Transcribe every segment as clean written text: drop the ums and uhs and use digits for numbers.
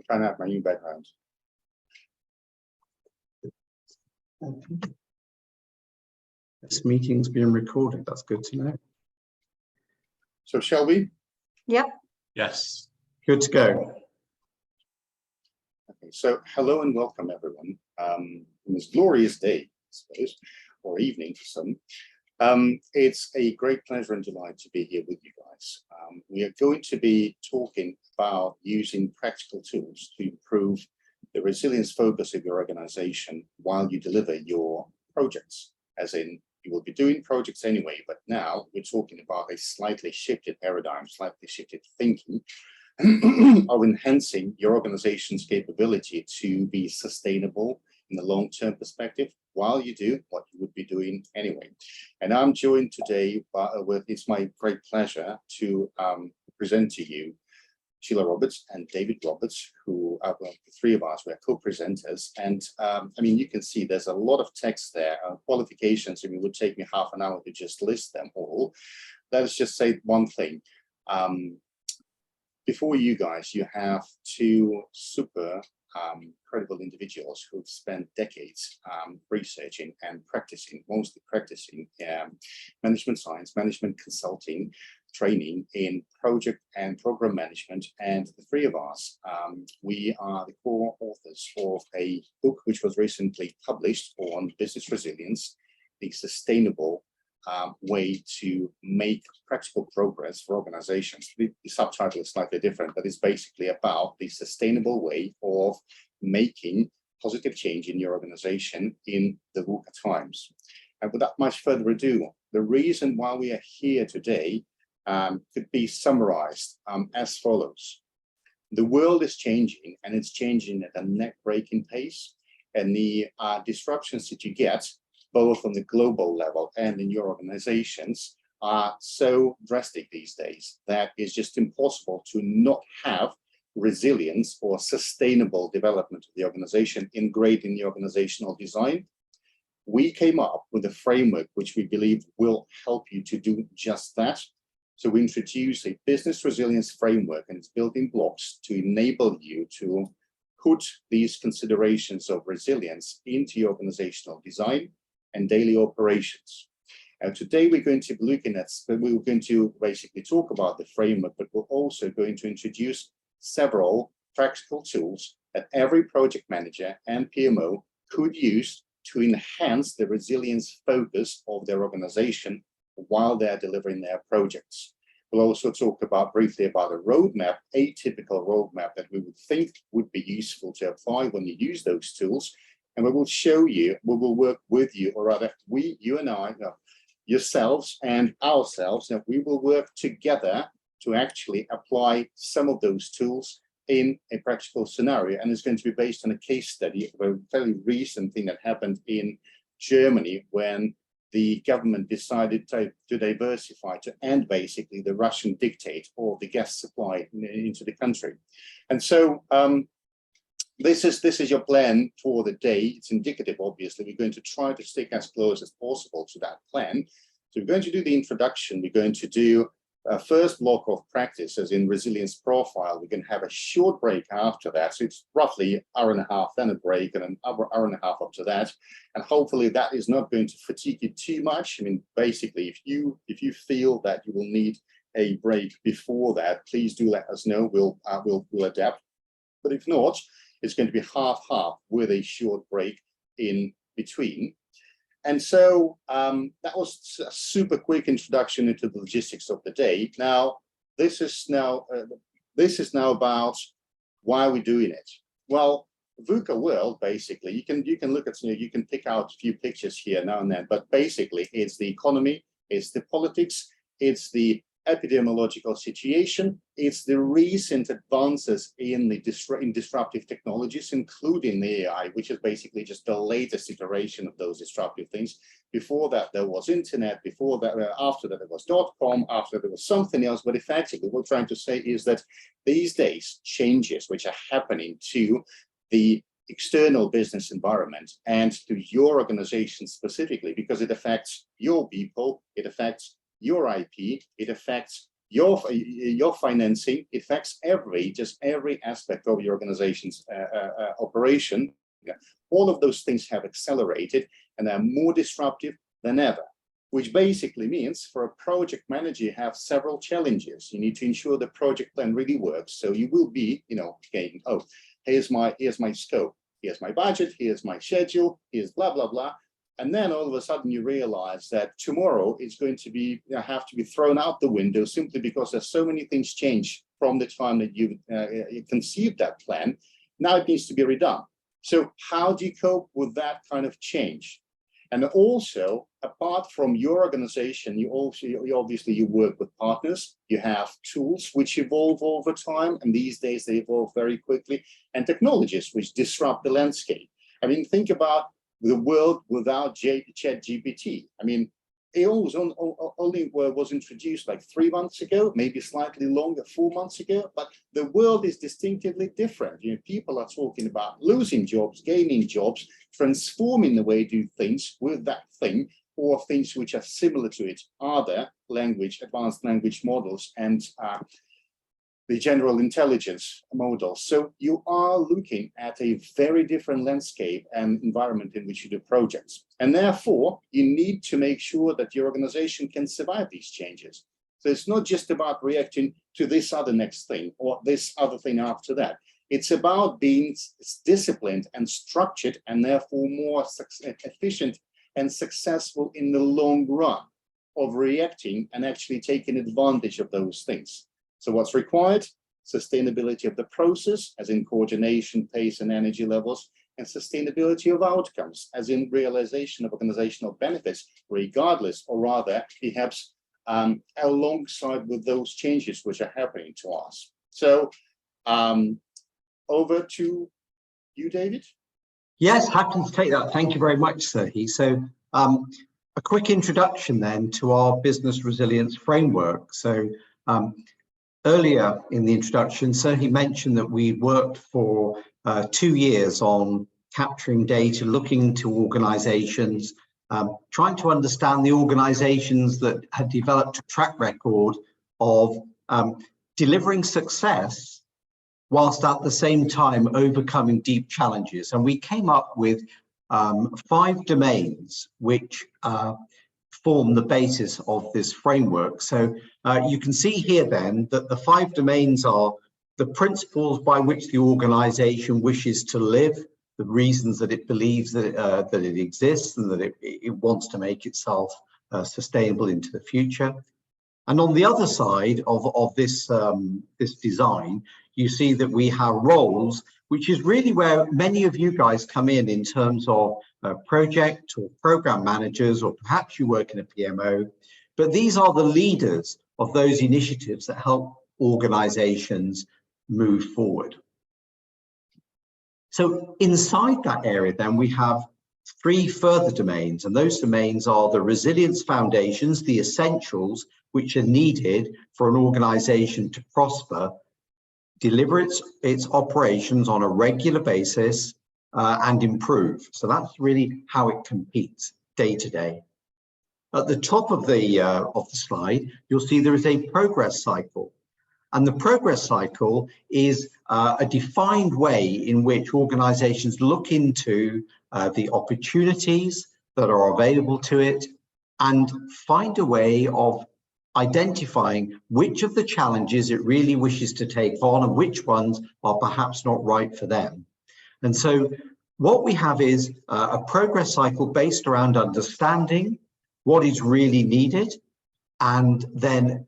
trying out my new background. This meeting's being recorded. That's good to know. So shall we? Yep. Yes. Good to go. Okay, so hello and welcome everyone. On this glorious day, I suppose, or evening for some. It's a great pleasure and delight to be here with you guys. We are going to be talking about using practical tools to improve the resilience focus of your organization while you deliver your projects. As in, you will be doing projects anyway, but now we're talking about a slightly shifted paradigm, slightly shifted thinking of enhancing your organization's capability to be sustainable in the long-term perspective while you do what you would be doing anyway. And I'm joined today it's my great pleasure to present to you Sheila Roberts and David Roberts, who are the three of us, we're co-presenters. And I mean, you can see there's a lot of text there, qualifications. I mean, it would take me half an hour to just list them all. Let's just say one thing. Before you guys, you have two super credible individuals who've spent decades researching and practicing, mostly practicing management science, management consulting, training in project and program management. And the three of us, we are the core authors of a book which was recently published on business resilience, the sustainable way to make practical progress for organizations. The subtitle is slightly different, but it's basically about the sustainable way of making positive change in your organization in the VUCA times. And without much further ado, the reason why we are here today could be summarized as follows. The world is changing, and it's changing at a neck-breaking pace, and the disruptions that you get both on the global level and in your organizations are so drastic these days that it's just impossible to not have resilience or sustainable development of the organization ingrained in the organizational design. We came up with a framework which we believe will help you to do just that. So we introduce a business resilience framework and its building blocks to enable you to put these considerations of resilience into your organizational design and daily operations. Today we're going to be looking at, we're going to basically talk about the framework, but we're also going to introduce several practical tools that every project manager and PMO could use to enhance the resilience focus of their organization while they're delivering their projects. We'll also talk about briefly about a roadmap, a typical roadmap that we would think would be useful to apply when you use those tools. And we will show you, we will work with you, or rather you and I, yourselves and ourselves, we will work together to actually apply some of those tools in a practical scenario. And it's going to be based on a case study of a fairly recent thing that happened in Germany when the government decided to diversify, to end basically the Russian dictate or the gas supply into the country. And so this is your plan for the day. It's indicative, obviously. We're going to try to stick as close as possible to that plan. So we're going to do the introduction. We're going to do a first block of practice, as in resilience profile. We're going to have a short break after that. So it's roughly an hour and a half, then a break, and an hour and a half up to that. And hopefully that is not going to fatigue you too much. I mean, basically, if you feel that you will need a break before that, please do let us know. We'll adapt. But if not, it's going to be half-half with a short break in between. And so that was a super quick introduction into the logistics of the day. Now, this is now about why we're doing it. Well, VUCA world, basically, you can look at, you can pick out a few pictures here now and then, but basically it's the economy, it's the politics, it's the epidemiological situation, it's the recent advances in the disruptive technologies, including the AI, which is basically just the latest iteration of those disruptive things. Before that, there was internet. Before that, after that, there was .com. After that, there was something else. But effectively, what we're trying to say is that these days, changes which are happening to the external business environment and to your organization specifically, because it affects your people, it affects your IP, it affects your financing affects every aspect of your organization's operation. Yeah. All of those things have accelerated and are more disruptive than ever, which basically means for a project manager, you have several challenges. You need to ensure the project plan really works. So you will be, saying, oh, here's my scope, here's my budget, here's my schedule, here's blah, blah, blah. And then all of a sudden you realize that tomorrow it's going to be have to be thrown out the window simply because there's so many things change from the time that you conceived that plan. Now it needs to be redone. So how do you cope with that kind of change? And also, apart from your organization, you obviously work with partners. You have tools which evolve over time, and these days they evolve very quickly, and technologies which disrupt the landscape. I mean, think about the world without ChatGPT. I mean, it only was introduced like 3 months ago, maybe slightly longer, 4 months ago, but the world is distinctively different. People are talking about losing jobs, gaining jobs, transforming the way they do things with that thing, or things which are similar to it, other advanced language models, and the general intelligence models. So you are looking at a very different landscape and environment in which you do projects. And therefore, you need to make sure that your organization can survive these changes. So it's not just about reacting to this other next thing or this other thing after that. It's about being disciplined and structured and therefore more efficient and successful in the long run of reacting and actually taking advantage of those things. So what's required? Sustainability of the process, as in coordination, pace, and energy levels, and sustainability of outcomes, as in realization of organizational benefits, regardless, or rather, perhaps alongside with those changes which are happening to us. So over to you, David. Yes, happy to take that. Thank you very much, Serge. So a quick introduction then to our business resilience framework. So earlier in the introduction, Serge mentioned that we worked for 2 years on capturing data, looking to organizations, trying to understand the organizations that had developed a track record of delivering success whilst at the same time overcoming deep challenges. And we came up with 5 domains which form the basis of this framework. So you can see here then that the 5 domains are the principles by which the organization wishes to live, the reasons that it believes that, that it exists and that it wants to make itself sustainable into the future. And on the other side of this, this design, you see that we have roles, which is really where many of you guys come in terms of project or program managers, or perhaps you work in a PMO, but these are the leaders of those initiatives that help organizations move forward. So inside that area, then we have 3 further domains, and those domains are the resilience foundations, the essentials which are needed for an organization to prosper, deliver its operations on a regular basis, and improve. So that's really how it competes day to day. At the top of the slide, you'll see there is a progress cycle. And the progress cycle is a defined way in which organizations look into the opportunities that are available to it and find a way of identifying which of the challenges it really wishes to take on and which ones are perhaps not right for them. And so what we have is a progress cycle based around understanding what is really needed and then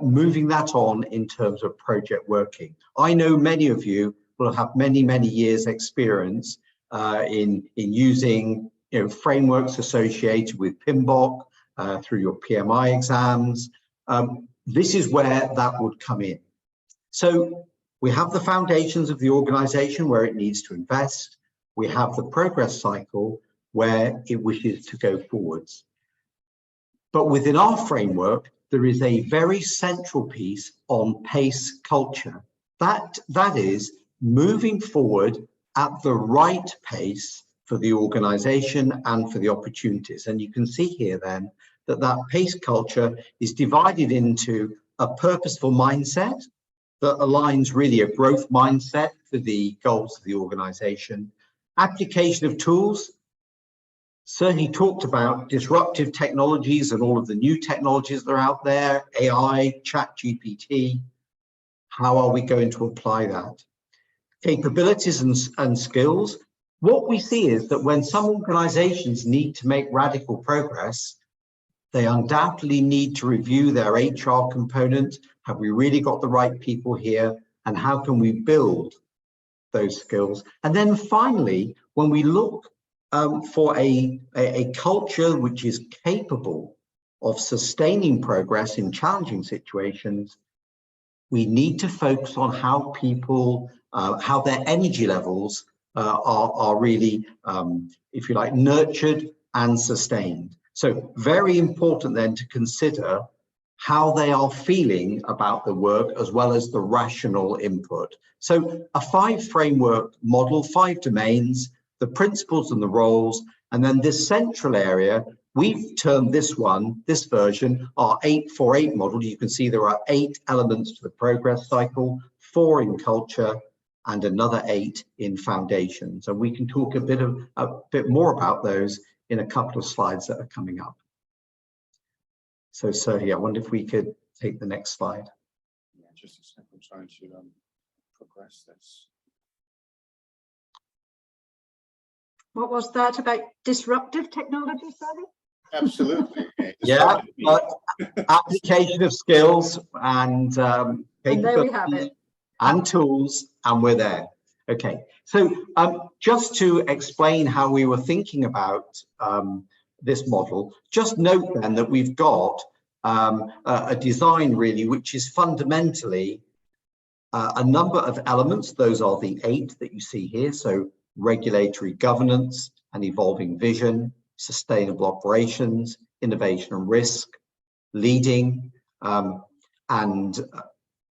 moving that on in terms of project working. I know many of you will have many, many years experience in using frameworks associated with PMBOK through your PMI exams. This is where that would come in. So we have the foundations of the organization where it needs to invest. We have the progress cycle where it wishes to go forwards. But within our framework, there is a very central piece on pace culture. That is moving forward at the right pace for the organization and for the opportunities. And you can see here then that pace culture is divided into a purposeful mindset that aligns really a growth mindset for the goals of the organization. Application of tools. Serge talked about disruptive technologies and all of the new technologies that are out there, AI, ChatGPT. How are we going to apply that? Capabilities and skills. What we see is that when some organizations need to make radical progress, they undoubtedly need to review their HR component. Have we really got the right people here? And how can we build those skills? And then finally, when we look for a culture which is capable of sustaining progress in challenging situations, we need to focus on how people, how their energy levels are really, if you like, nurtured and sustained. So very important then to consider how they are feeling about the work as well as the rational input. So a 5 framework model, 5 domains, the principles and the roles, and then this central area, we've termed this one, this version, our 8-4-8 model. You can see there are 8 elements to the progress cycle, 4 in culture, and another 8 in foundations. And we can talk a bit more about those in a couple of slides that are coming up. So Serge, I wonder if we could take the next slide. Yeah, just a second, I'm trying to progress this. What was that about disruptive technology, Serge? Absolutely. Yeah, application of skills and there we have it. And tools, and we're there. Okay, so just to explain how we were thinking about this model, just note then that we've got a design really which is fundamentally a number of elements. Those are the 8 that you see here. So regulatory governance and evolving vision, sustainable operations, innovation and risk, leading, and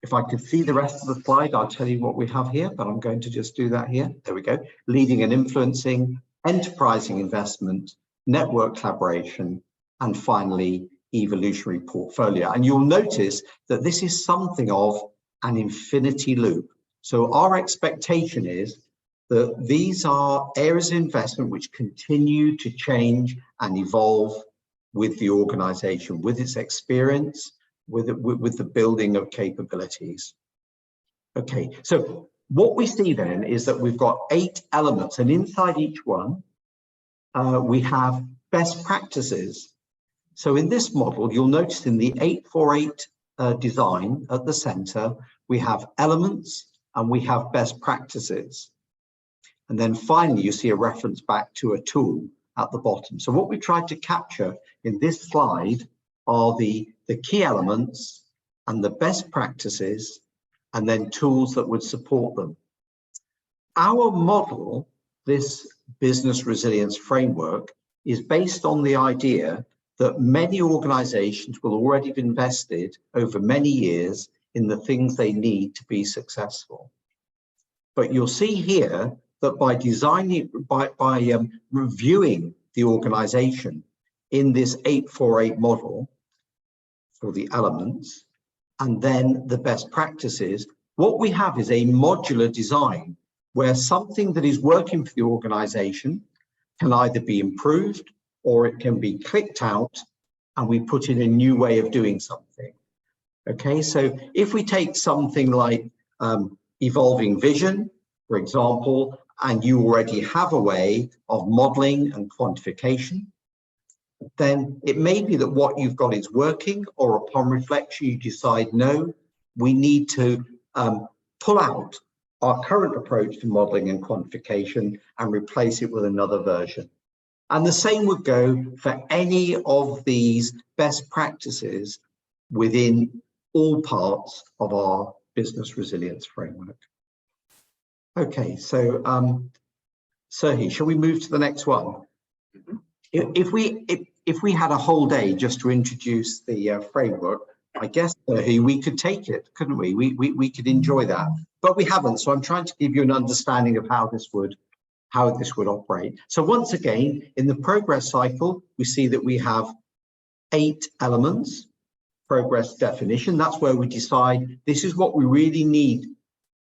if I could see the rest of the slide, I'll tell you what we have here, but I'm going to just do that here. There we go. Leading and influencing, enterprising investment, network collaboration, and finally, evolutionary portfolio. And you'll notice that this is something of an infinity loop. So our expectation is that these are areas of investment which continue to change and evolve with the organization, with its experience, with the building of capabilities. Okay, so what we see then is that we've got 8 elements, and inside each one, we have best practices. So in this model, you'll notice in the 8-4-8 design at the center, we have elements and we have best practices. And then finally, you see a reference back to a tool at the bottom. So what we tried to capture in this slide are the key elements and the best practices, and then tools that would support them. Our model, this business resilience framework, is based on the idea that many organizations will already have invested over many years in the things they need to be successful. But you'll see here that by designing, by reviewing the organization in this 8-4-8 model, for the elements, and then the best practices, what we have is a modular design where something that is working for the organization can either be improved or it can be clicked out and we put in a new way of doing something. Okay, so if we take something like evolving vision, for example, and you already have a way of modeling and quantification, then it may be that what you've got is working, or upon reflection you decide, no, we need to pull out our current approach to modeling and quantification and replace it with another version. And the same would go for any of these best practices within all parts of our business resilience framework. Okay, so Serge, shall we move to the next one? If we had a whole day just to introduce the framework, I guess we could take it, couldn't we? We could enjoy that, but we haven't. So I'm trying to give you an understanding of how this would operate. So once again, in the progress cycle, we see that we have 8 elements. progress definition. That's where we decide this is what we really need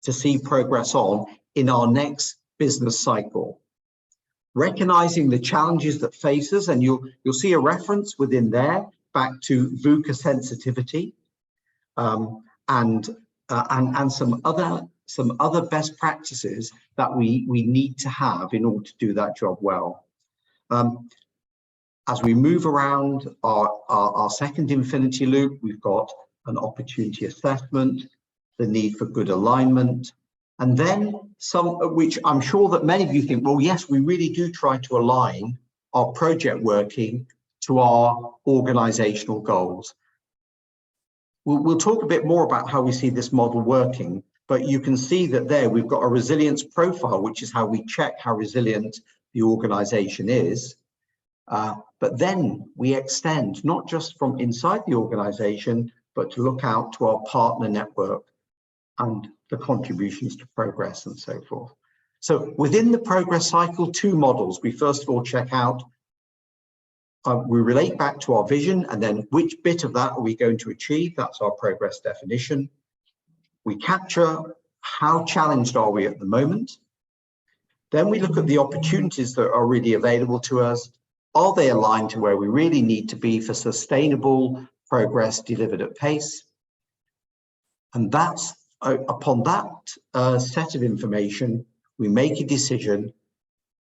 to see progress on in our next business cycle. Recognizing the challenges that face us, and you'll see a reference within there back to VUCA sensitivity, and some other best practices that we need to have in order to do that job well. As we move around our second infinity loop, we've got an opportunity assessment, the need for good alignment, and then some, which I'm sure that many of you think, well, yes, we really do try to align our project working to our organizational goals. We'll talk a bit more about how we see this model working, but you can see that there we've got a resilience profile, which is how we check how resilient the organization is. But then we extend not just from inside the organization, but to look out to our partner network and the contributions to progress and so forth. So within the progress cycle, two models. We first of all check out, we relate back to our vision, and then which bit of that are we going to achieve? That's our progress definition. We capture how challenged are we at the moment. Then we look at the opportunities that are really available to us. Are they aligned to where we really need to be for sustainable progress delivered at pace? And that's upon that set of information, we make a decision.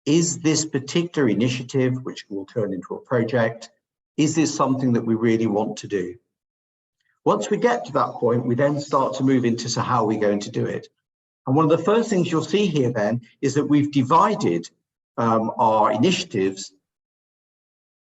Is this particular initiative, which will turn into a project, is this something that we really want to do? Once we get to that point, we then start to move into so how are we going to do it? And one of the first things you'll see here then is that we've divided our initiatives,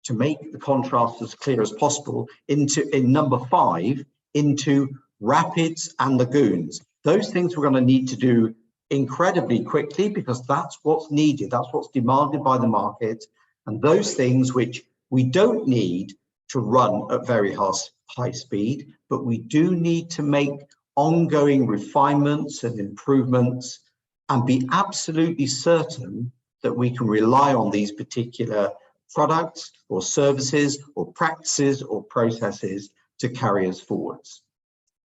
to make the contrast as clear as possible, into, in number 5, into rapids and lagoons. Those things we're going to need to do incredibly quickly because that's what's needed, that's what's demanded by the market, and those things which we don't need to run at very high speed, but we do need to make ongoing refinements and improvements and be absolutely certain that we can rely on these particular products or services or practices or processes to carry us forwards.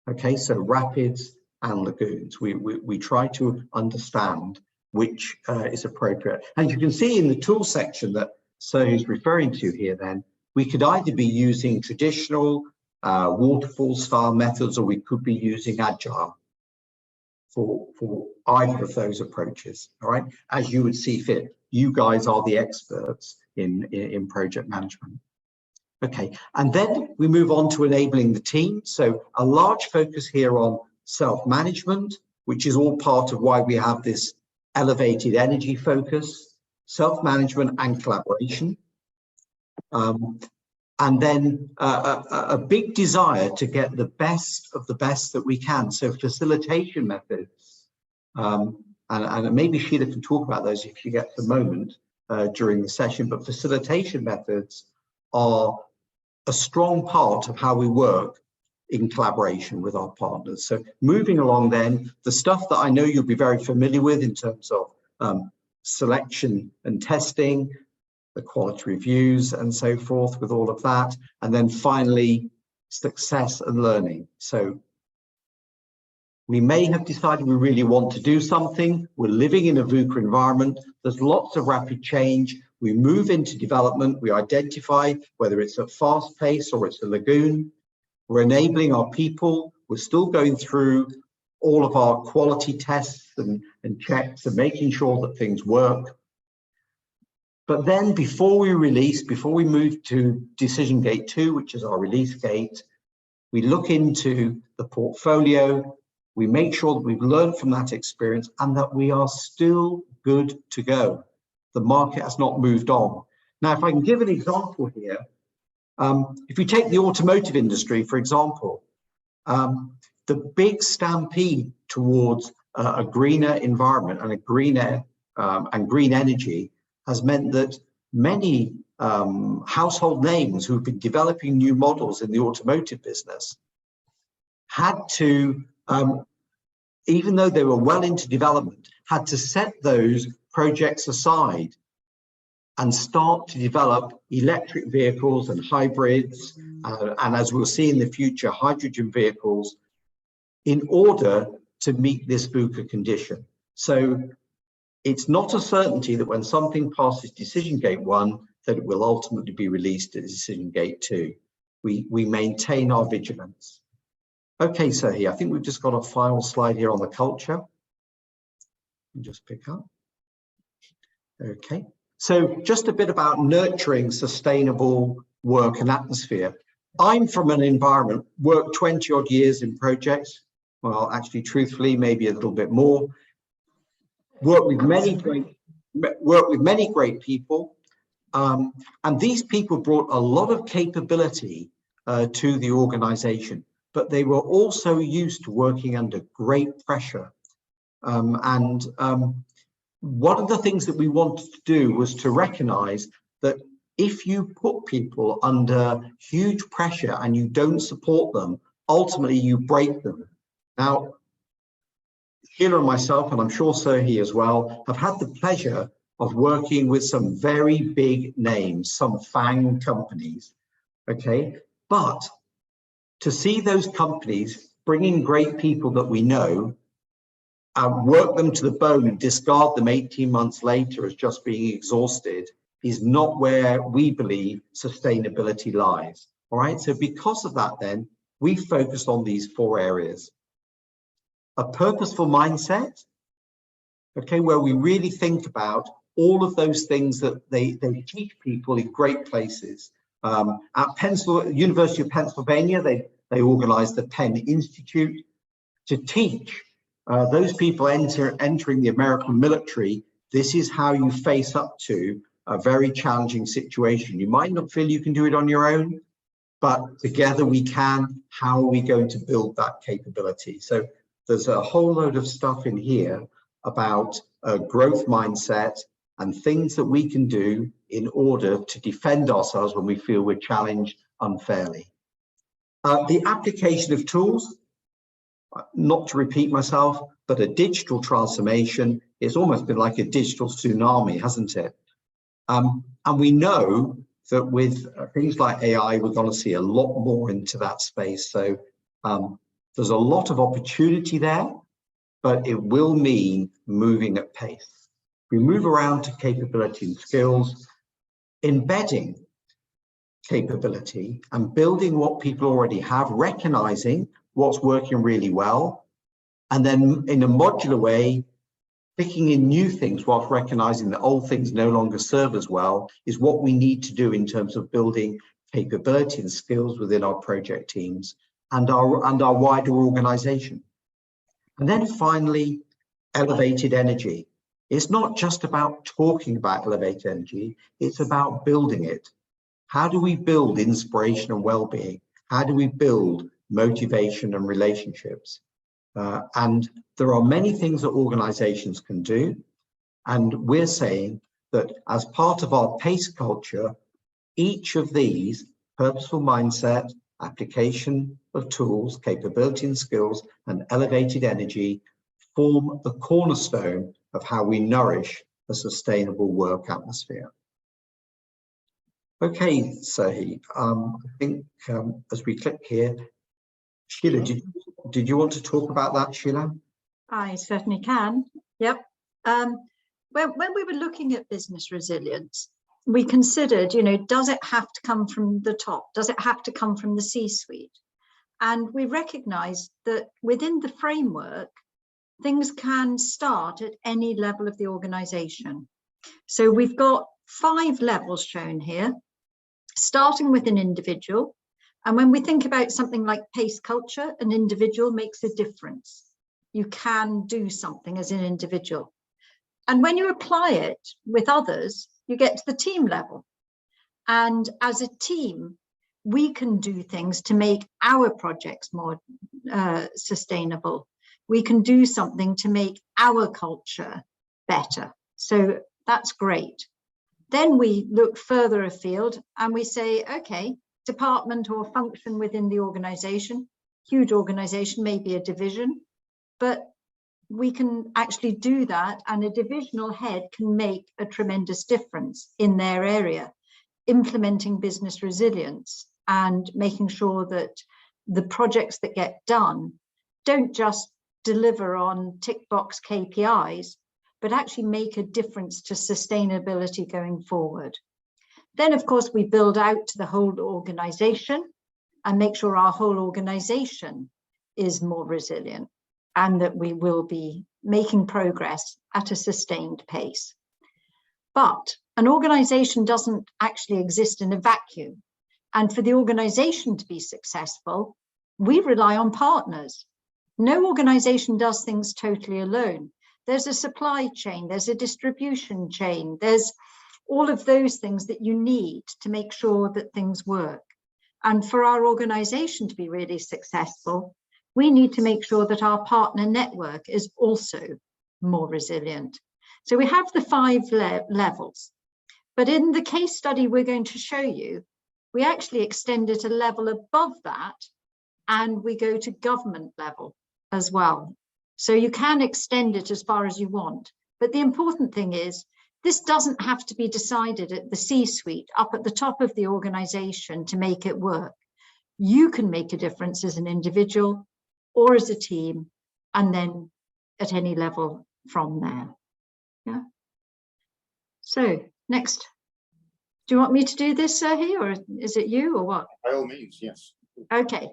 Okay, so rapids and lagoons. We try to understand which is appropriate. And you can see in the tool section that Serge is referring to here then, we could either be using traditional waterfall style methods, or we could be using agile for either of those approaches, all right, as you would see fit. You guys are the experts in project management. Okay, and then we move on to enabling the team. So a large focus here on self-management, which is all part of why we have this elevated energy focus, self-management and collaboration. And then a big desire to get the best of the best that we can. So facilitation methods, and maybe Sheila can talk about those if you get the moment during the session, but facilitation methods are a strong part of how we work in collaboration with our partners. So moving along then, the stuff that I know you'll be very familiar with in terms of selection and testing, the quality reviews and so forth with all of that. And then finally, success and learning. So we may have decided we really want to do something. We're living in a VUCA environment. There's lots of rapid change. We move into development. We identify whether it's a fast pace or it's a lagoon. We're enabling our people. We're still going through all of our quality tests and checks and making sure that things work. But then before we release, before we move to decision gate 2, which is our release gate, we look into the portfolio. We make sure that we've learned from that experience and that we are still good to go. The market has not moved on. Now, if I can give an example here, if we take the automotive industry, for example, the big stampede towards a greener environment and a greener and green energy has meant that many household names who've been developing new models in the automotive business had to, even though they were well into development, had to set those projects aside and start to develop electric vehicles and hybrids, and as we'll see in the future, hydrogen vehicles, in order to meet this VUCA condition. So it's not a certainty that when something passes decision gate 1, that it will ultimately be released at decision gate 2. We maintain our vigilance. Okay, so here, I think we've just got a final slide here on the culture. Just pick up. Okay, so just a bit about nurturing sustainable work and atmosphere. I'm from an environment, worked 20 odd years in projects. Well, actually, truthfully, maybe a little bit more. Worked with many great people. And these people brought a lot of capability to the organization, but they were also used to working under great pressure. One of the things that we wanted to do was to recognize that if you put people under huge pressure and you don't support them, ultimately you break them. Now, Sheila and myself, and I'm sure Serge as well, have had the pleasure of working with some very big names, some FANG companies, okay? But to see those companies bringing great people that we know, work them to the bone and discard them 18 months later as just being exhausted is not where we believe sustainability lies, all right? So because of that then, we focused on these 4 areas. A purposeful mindset, okay, where we really think about all of those things that they teach people in great places. At University of Pennsylvania, they organized the Penn Institute to teach those people entering the American military. This is how you face up to a very challenging situation. You might not feel you can do it on your own, but together we can. How are we going to build that capability? So there's a whole load of stuff in here about a growth mindset and things that we can do in order to defend ourselves when we feel we're challenged unfairly. The application of tools, not to repeat myself, but a digital transformation, it's almost been like a digital tsunami, hasn't it? And we know that with things like AI, we're going to see a lot more into that space. So there's a lot of opportunity there, but it will mean moving at pace. We move around to capability and skills, embedding capability and building what people already have, recognizing what's working really well, and then in a modular way, picking in new things whilst recognizing that old things no longer serve as well is what we need to do in terms of building capability and skills within our project teams and our wider organization. And then finally, elevated energy. It's not just about talking about elevated energy, it's about building it. How do we build inspiration and well-being? How do we build motivation and relationships? And there are many things that organizations can do. And we're saying that as part of our PACE culture, each of these, purposeful mindset, application of tools, capability and skills, and elevated energy, form the cornerstone of how we nourish a sustainable work atmosphere. Okay, Serge, I think as we click here, Sheila, did you want to talk about that, Sheila? I certainly can. Yep. When we were looking at business resilience, we considered, does it have to come from the top? Does it have to come from the C-suite? And we recognized that within the framework, things can start at any level of the organization. So we've got 5 levels shown here, starting with an individual. And when we think about something like PACE culture, an individual makes a difference. You can do something as an individual. And when you apply it with others, you get to the team level. And as a team, we can do things to make our projects more sustainable. We can do something to make our culture better. So that's great. Then we look further afield and we say, okay, department or function within the organization, huge organization, maybe a division, but we can actually do that, and a divisional head can make a tremendous difference in their area, implementing business resilience and making sure that the projects that get done don't just deliver on tick box KPIs, but actually make a difference to sustainability going forward. Then, of course, we build out to the whole organization and make sure our whole organization is more resilient and that we will be making progress at a sustained pace. But an organization doesn't actually exist in a vacuum. And for the organization to be successful, we rely on partners. No organization does things totally alone. There's a supply chain, there's a distribution chain, there's all of those things that you need to make sure that things work. And for our organization to be really successful, we need to make sure that our partner network is also more resilient. So we have the 5 levels, but in the case study we're going to show you, we actually extend it a level above that, and we go to government level as well. So you can extend it as far as you want, but the important thing is this doesn't have to be decided at the C-suite, up at the top of the organization to make it work. You can make a difference as an individual or as a team, and then at any level from there. Yeah. So next, do you want me to do this, Serge, or is it you, or what? By all means, yes. Okay.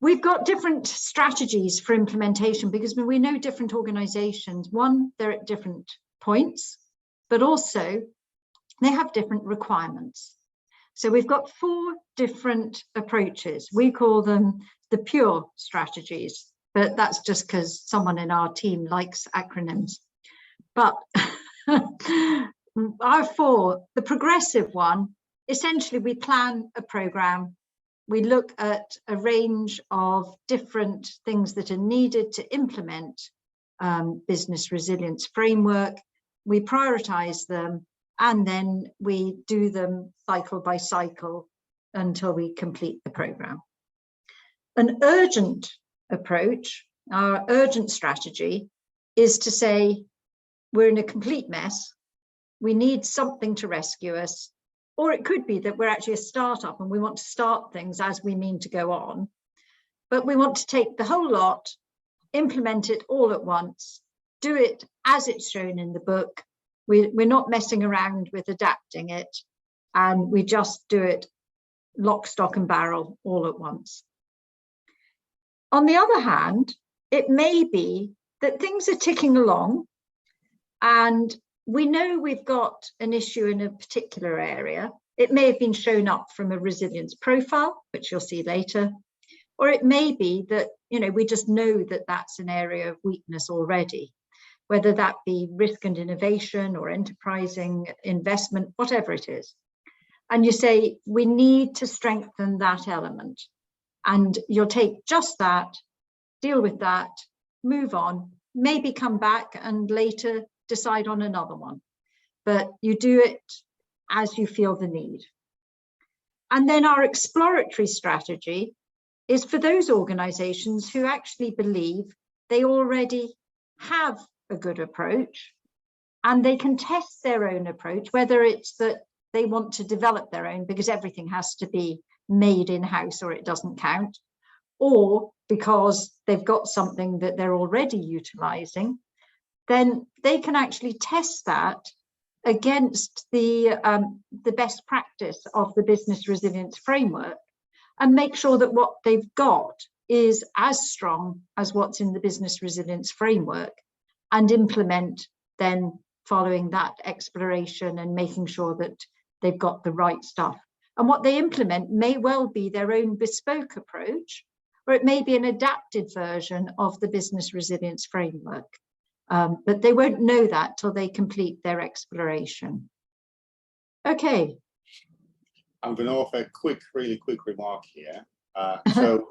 We've got different strategies for implementation because we know different organizations. One, they're at different points, but also they have different requirements. So we've got 4 different approaches. We call them the pure strategies, but that's just because someone in our team likes acronyms. But our 4, the progressive one, essentially we plan a program. We look at a range of different things that are needed to implement business resilience framework. We prioritize them, and then we do them cycle by cycle until we complete the program. An urgent approach, our urgent strategy, is to say we're in a complete mess. We need something to rescue us. Or it could be that we're actually a startup and we want to start things as we mean to go on, but we want to take the whole lot, implement it all at once, do it as it's shown in the book. We're not messing around with adapting it, and we just do it lock, stock and barrel all at once. On the other hand, it may be that things are ticking along and we know we've got an issue in a particular area. It may have been shown up from a resilience profile, which you'll see later, or it may be that, we just know that that's an area of weakness already, whether that be risk and innovation or enterprising investment, whatever it is. And you say, we need to strengthen that element. And you'll take just that, deal with that, move on, maybe come back and later decide on another one, but you do it as you feel the need. And then our exploratory strategy is for those organizations who actually believe they already have a good approach and they can test their own approach, whether it's that they want to develop their own because everything has to be made in-house or it doesn't count, or because they've got something that they're already utilizing, then they can actually test that against the best practice of the business resilience framework and make sure that what they've got is as strong as what's in the business resilience framework, and implement then following that exploration and making sure that they've got the right stuff. And what they implement may well be their own bespoke approach, or it may be an adapted version of the business resilience framework. But they won't know that till they complete their exploration. Okay. I'm going to offer a really quick remark here. There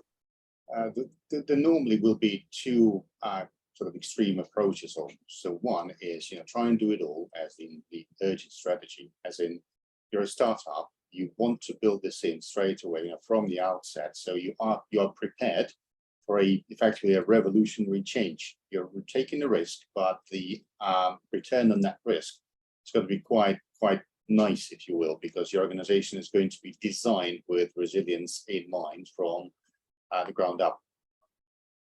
normally will be 2 sort of extreme approaches. So one is, try and do it all, as in the urgent strategy, as in you're a startup, you want to build this in straight away, from the outset, so you are prepared effectively a revolutionary change. You're taking a risk, but the return on that risk is going to be quite nice, if you will, because your organization is going to be designed with resilience in mind from the ground up.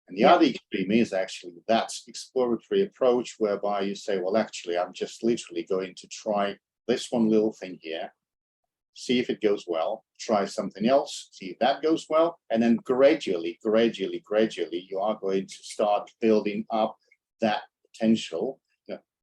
And the other extreme is actually that exploratory approach whereby you say, well, actually, I'm just literally going to try this one little thing here, see if it goes well, try something else, see if that goes well, and then gradually, you are going to start building up that potential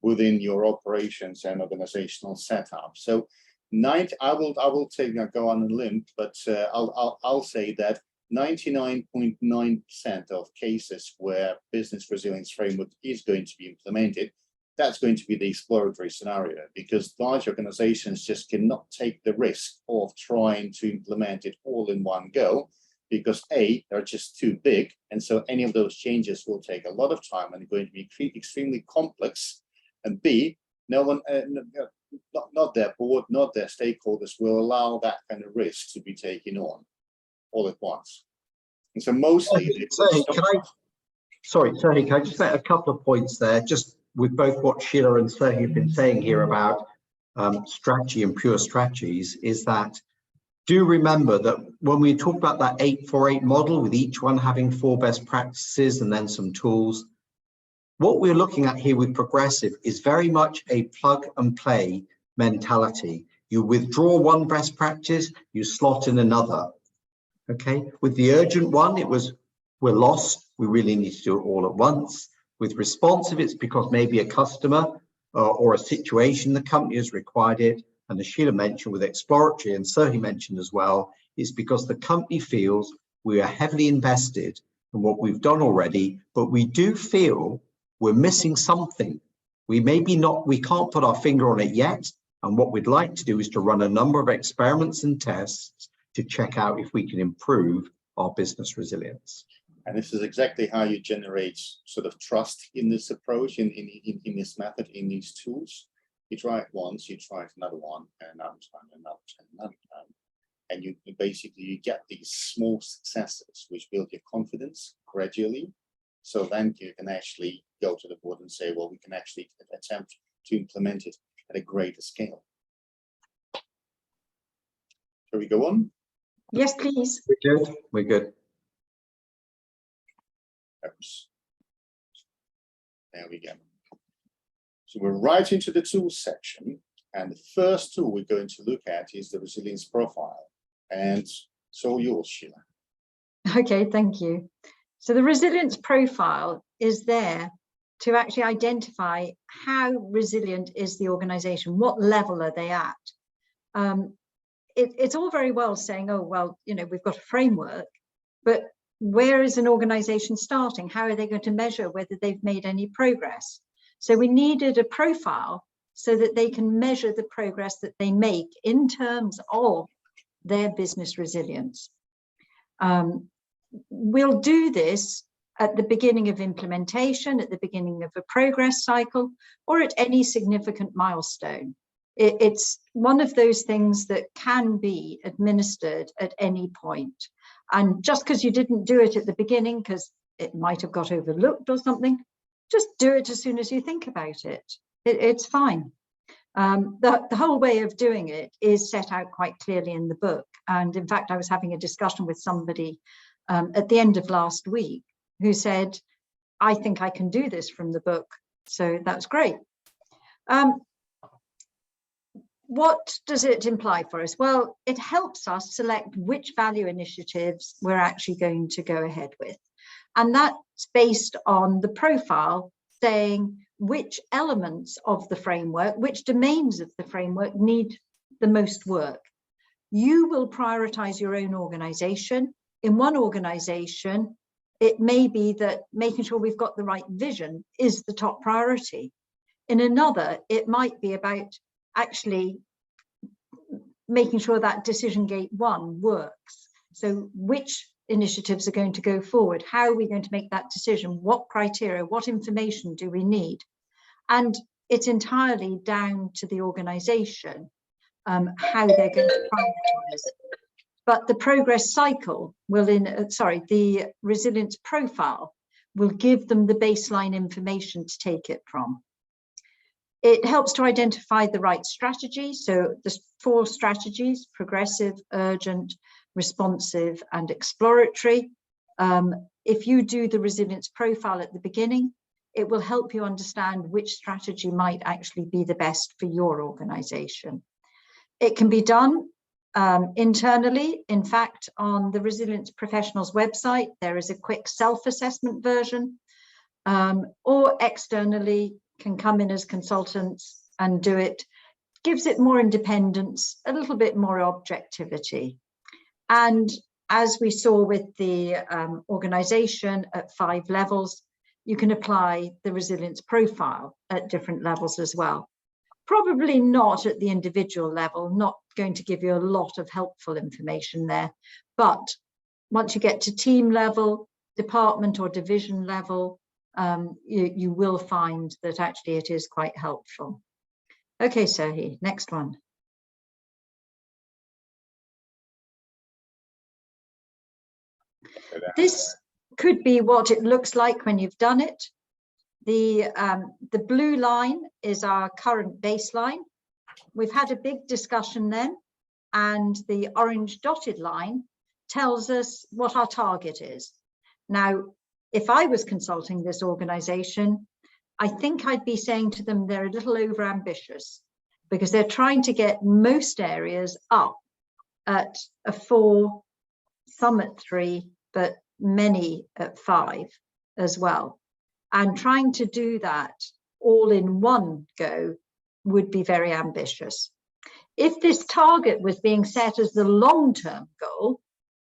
within your operations and organizational setup. So, I will take go on a limb, but I'll say that 99.9% of cases where business resilience framework is going to be implemented, that's going to be the exploratory scenario, because large organizations just cannot take the risk of trying to implement it all in one go, because A, they're just too big, and so any of those changes will take a lot of time and going to be extremely complex, and B, no one, not their board, not their stakeholders will allow that kind of risk to be taken on all at once. And so mostly Sorry, can I just make a couple of points there, just with both what Sheila and Serge have been saying here about strategy and pure strategies, is that do remember that when we talk about that 8-4-8 model, with each one having 4 best practices and then some tools, what we're looking at here with progressive is very much a plug and play mentality. You withdraw one best practice, you slot in another. Okay, with the urgent one, it was, we're lost, we really need to do it all at once. With responsive, it's because maybe a customer or a situation the company has required it. And as Sheila mentioned with exploratory, and Serge mentioned as well, it's because the company feels we are heavily invested in what we've done already, but we do feel we're missing something. We can't put our finger on it yet. And what we'd like to do is to run a number of experiments and tests to check out if we can improve our business resilience. And this is exactly how you generate sort of trust in this approach, in this method, in these tools. You try it once, you try it another one, and another time, another time. And you basically get these small successes which build your confidence gradually. So then you can actually go to the board and say, well, we can actually attempt to implement it at a greater scale. Shall we go on? Yes, please. We're good. We're good. Oops. There we go. So we're right into the tools section. And the first tool we're going to look at is the resilience profile. And it's all yours, Sheila. Okay, thank you. So the resilience profile is there to actually identify how resilient is the organization, what level are they at. It's all very well saying, oh, well, we've got a framework, but where is an organization starting? How are they going to measure whether they've made any progress? So we needed a profile so that they can measure the progress that they make in terms of their business resilience. We'll do this at the beginning of implementation, at the beginning of a progress cycle, or at any significant milestone. It's one of those things that can be administered at any point. And just because you didn't do it at the beginning, because it might have got overlooked or something, just do it as soon as you think about it. It's fine. The whole way of doing it is set out quite clearly in the book. And in fact, I was having a discussion with somebody at the end of last week who said, I think I can do this from the book. So that's great. What does it imply for us? Well, it helps us select which value initiatives we're actually going to go ahead with. And that's based on the profile saying which elements of the framework, which domains of the framework need the most work. You will prioritize your own organization. In one organization, it may be that making sure we've got the right vision is the top priority. In another, it might be about actually making sure that decision gate 1 works. So which initiatives are going to go forward? How are we going to make that decision? What criteria, what information do we need? And it's entirely down to the organization how they're going to prioritize. but the progress cycle will the resilience profile will give them the baseline information to take it from. It helps to identify the right strategy. So there's 4 strategies: progressive, urgent, responsive, and exploratory. If you do the resilience profile at the beginning, it will help you understand which strategy might actually be the best for your organization. It can be done internally. In fact, on the Resilience Professionals website, there is a quick self-assessment version, or externally can come in as consultants and do it. Gives it more independence, a little bit more objectivity. And as we saw with the organization at 5 levels, you can apply the resilience profile at different levels as well. Probably not at the individual level, not going to give you a lot of helpful information there. But once you get to team level, department or division level, you will find that actually it is quite helpful. Okay, Serhi, next one. This could be what it looks like when you've done it. The blue line is our current baseline. We've had a big discussion then, and the orange dotted line tells us what our target is. Now, if I was consulting this organization, I think I'd be saying to them they're a little over ambitious, because they're trying to get most areas up at a 4, some at 3, but many at 5 as well. And trying to do that all in one go would be very ambitious. If this target was being set as the long-term goal,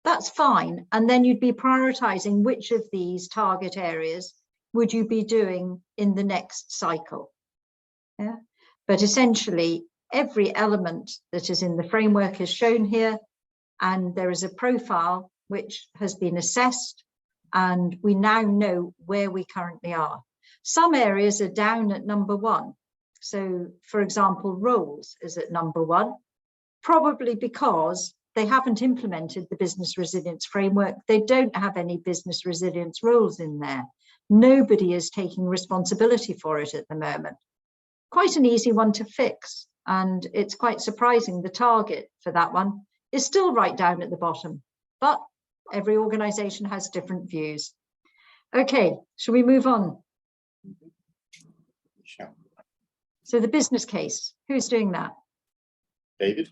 that's fine. And then you'd be prioritizing which of these target areas would you be doing in the next cycle. Yeah? But essentially, every element that is in the framework is shown here, and there is a profile which has been assessed, and we now know where we currently are. Some areas are down at number 1. So, for example, roles is at number 1, probably because they haven't implemented the business resilience framework. They don't have any business resilience roles in there. Nobody is taking responsibility for it at the moment. Quite an easy one to fix. And it's quite surprising the target for that one is still right down at the bottom. But every organization has different views. Okay, shall we move on? Sure. So the business case, who's doing that? David?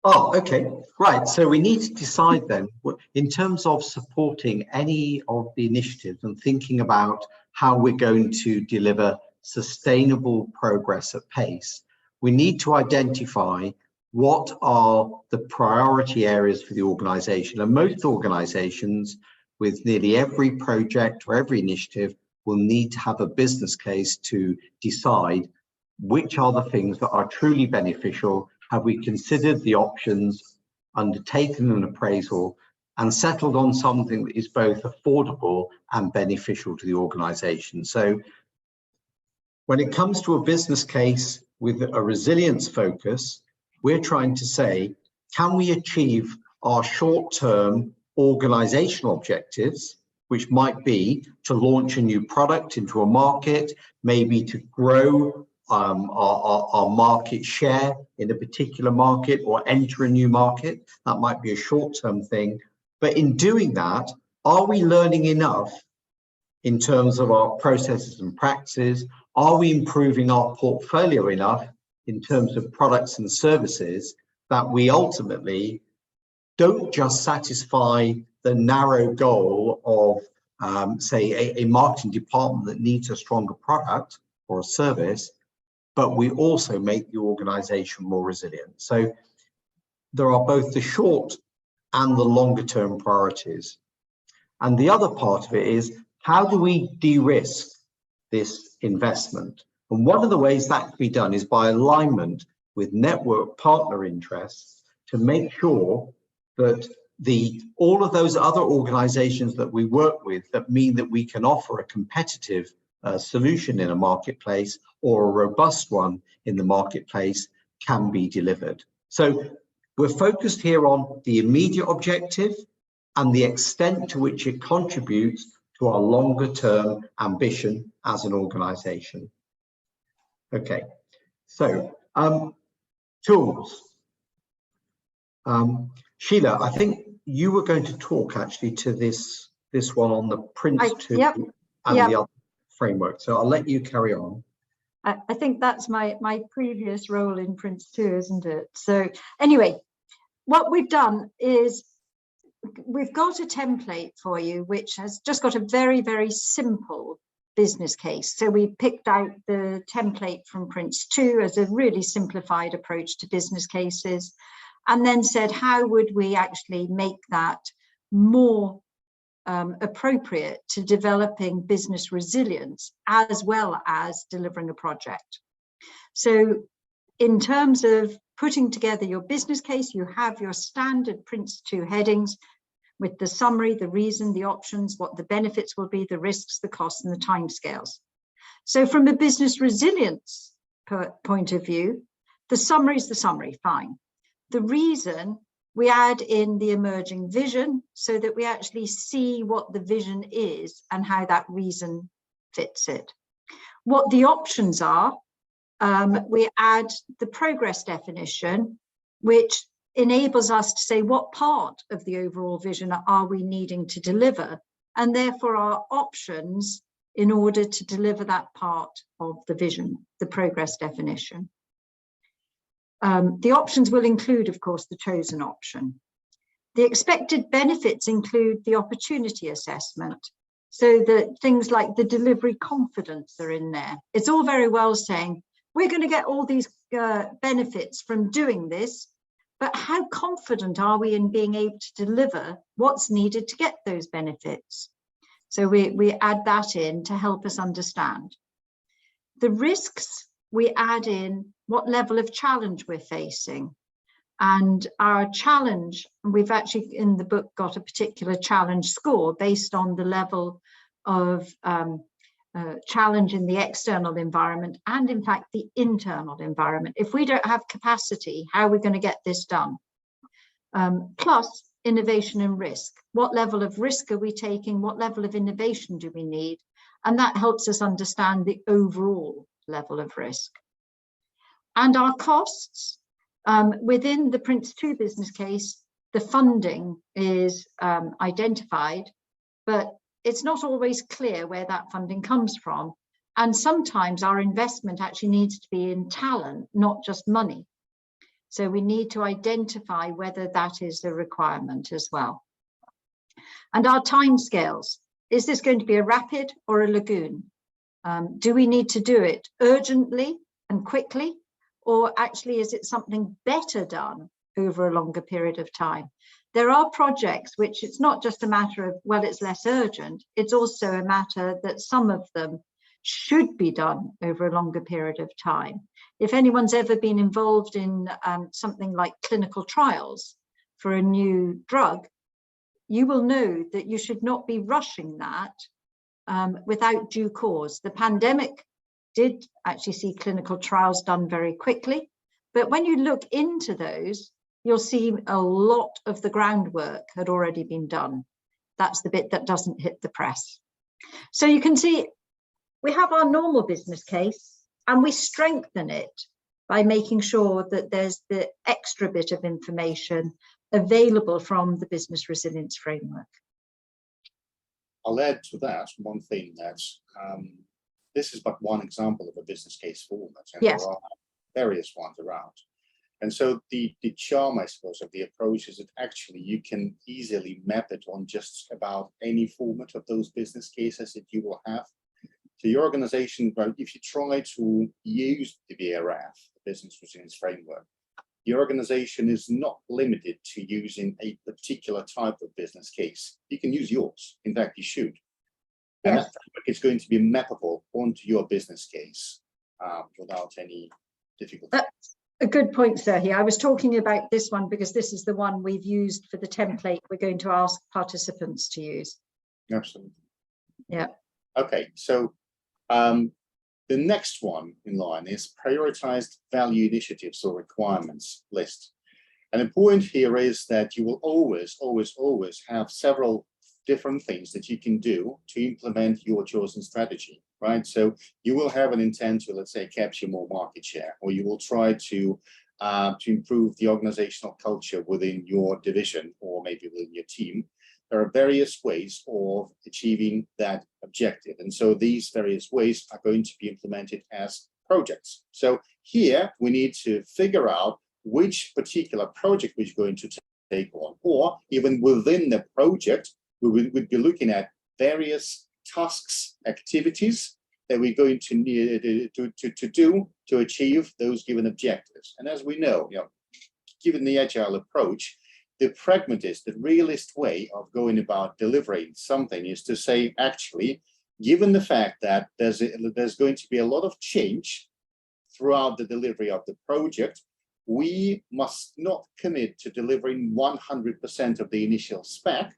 Oh, okay, right. So we need to decide then, in terms of supporting any of the initiatives and thinking about how we're going to deliver sustainable progress at pace, we need to identify what are the priority areas for the organization. And most organizations, with nearly every project or every initiative, will need to have a business case to decide which are the things that are truly beneficial. Have we considered the options, undertaken an appraisal, and settled on something that is both affordable and beneficial to the organization? So when it comes to a business case with a resilience focus, we're trying to say, can we achieve our short-term organizational objectives, which might be to launch a new product into a market, maybe to grow our market share in a particular market or enter a new market. That might be a short-term thing. But in doing that, are we learning enough in terms of our processes and practices? Are we improving our portfolio enough in terms of products and services that we ultimately don't just satisfy the narrow goal of, say, a marketing department that needs a stronger product or a service, but we also make the organization more resilient? So there are both the short and the longer term priorities. And the other part of it is, how do we de-risk this investment? And one of the ways that can be done is by alignment with network partner interests to make sure that all of those other organizations that we work with that mean that we can offer a competitive solution in a marketplace, or a robust one in the marketplace, can be delivered. So We're focused here on the immediate objective and the extent to which it contributes to our longer term ambition as an organization. Okay, so tools. Sheila, I think you were going to talk actually to this one on the Prince2 Yep, and yep. the other framework. So I'll let you carry on. I think that's my previous role in Prince2, isn't it? So anyway, what we've done is we've got a template for you, which has just got a very, very simple business case. So we picked out the template from Prince2 as a really simplified approach to business cases, and then said, how would we actually make that more appropriate to developing business resilience as well as delivering a project. So in terms of putting together your business case, you have your standard Prince2 headings with the summary, the reason, the options, what the benefits will be, the risks, the costs, and the timescales. So from a business resilience point of view, the summary is the summary, fine. The reason, we add in the emerging vision so that we actually see what the vision is and how that reason fits it. What the options are, we add the progress definition, which enables us to say what part of the overall vision are we needing to deliver, and therefore our options in order to deliver that part of the vision, the progress definition. The options will include, of course, the chosen option. The expected benefits include the opportunity assessment, so that things like the delivery confidence are in there. It's all very well saying, we're going to get all these benefits from doing this, but how confident are we in being able to deliver what's needed to get those benefits? So we add that in to help us understand. The risks, we add in what level of challenge we're facing. And our challenge, we've actually in the book got a particular challenge score based on the level of challenge in the external environment and in fact the internal environment. If we don't have capacity, how are we going to get this done? Plus innovation and risk. What level of risk are we taking? What level of innovation do we need? And that helps us understand the overall level of risk. And our costs, within the Prince2 business case, the funding is identified, but it's not always clear where that funding comes from. And sometimes our investment actually needs to be in talent, not just money. So we need to identify whether that is a requirement as well. And our timescales, is this going to be a rapid or a lagoon? Do we need to do it urgently and quickly? Or actually, is it something better done over a longer period of time? There are projects which it's not just a matter of, well, it's less urgent. It's also a matter that some of them should be done over a longer period of time. If anyone's ever been involved in something like clinical trials for a new drug, you will know that you should not be rushing that without due cause. The pandemic did actually see clinical trials done very quickly, but when you look into those, you'll see a lot of the groundwork had already been done. That's the bit that doesn't hit the press. So you can see we have our normal business case and we strengthen it by making sure that there's the extra bit of information available from the business resilience framework. I'll add to that one thing that this is but one example of a business case format, and yes, there are various ones around. And so the charm, I suppose, of the approach is that actually you can easily map it on just about any format of those business cases that you will have. So your organization, well, if you try to use the BRF, the Business Resilience Framework, your organization is not limited to using a particular type of business case. You can use yours. In fact, you should. And that framework is going to be mappable onto your business case without any difficulty. A good point, Serge. I was talking about this one because this is the one we've used for the template we're going to ask participants to use. Absolutely. Yeah. Okay, so the next one in line is prioritized value initiatives or requirements list. And the point here is that you will always have several different things that you can do to implement your chosen strategy, right? So you will have an intent to, let's say, capture more market share, or you will try to improve the organizational culture within your division or maybe within your team. There are various ways of achieving that objective. And so these various ways are going to be implemented as projects. So here we need to figure out which particular project we're going to take on, or even within the project, we would be looking at various tasks, activities that we're going to need to do to achieve those given objectives. And as we know, given the agile approach, the pragmatist, the realist way of going about delivering something is to say, actually, given the fact that there's going to be a lot of change throughout the delivery of the project, we must not commit to delivering 100% of the initial spec.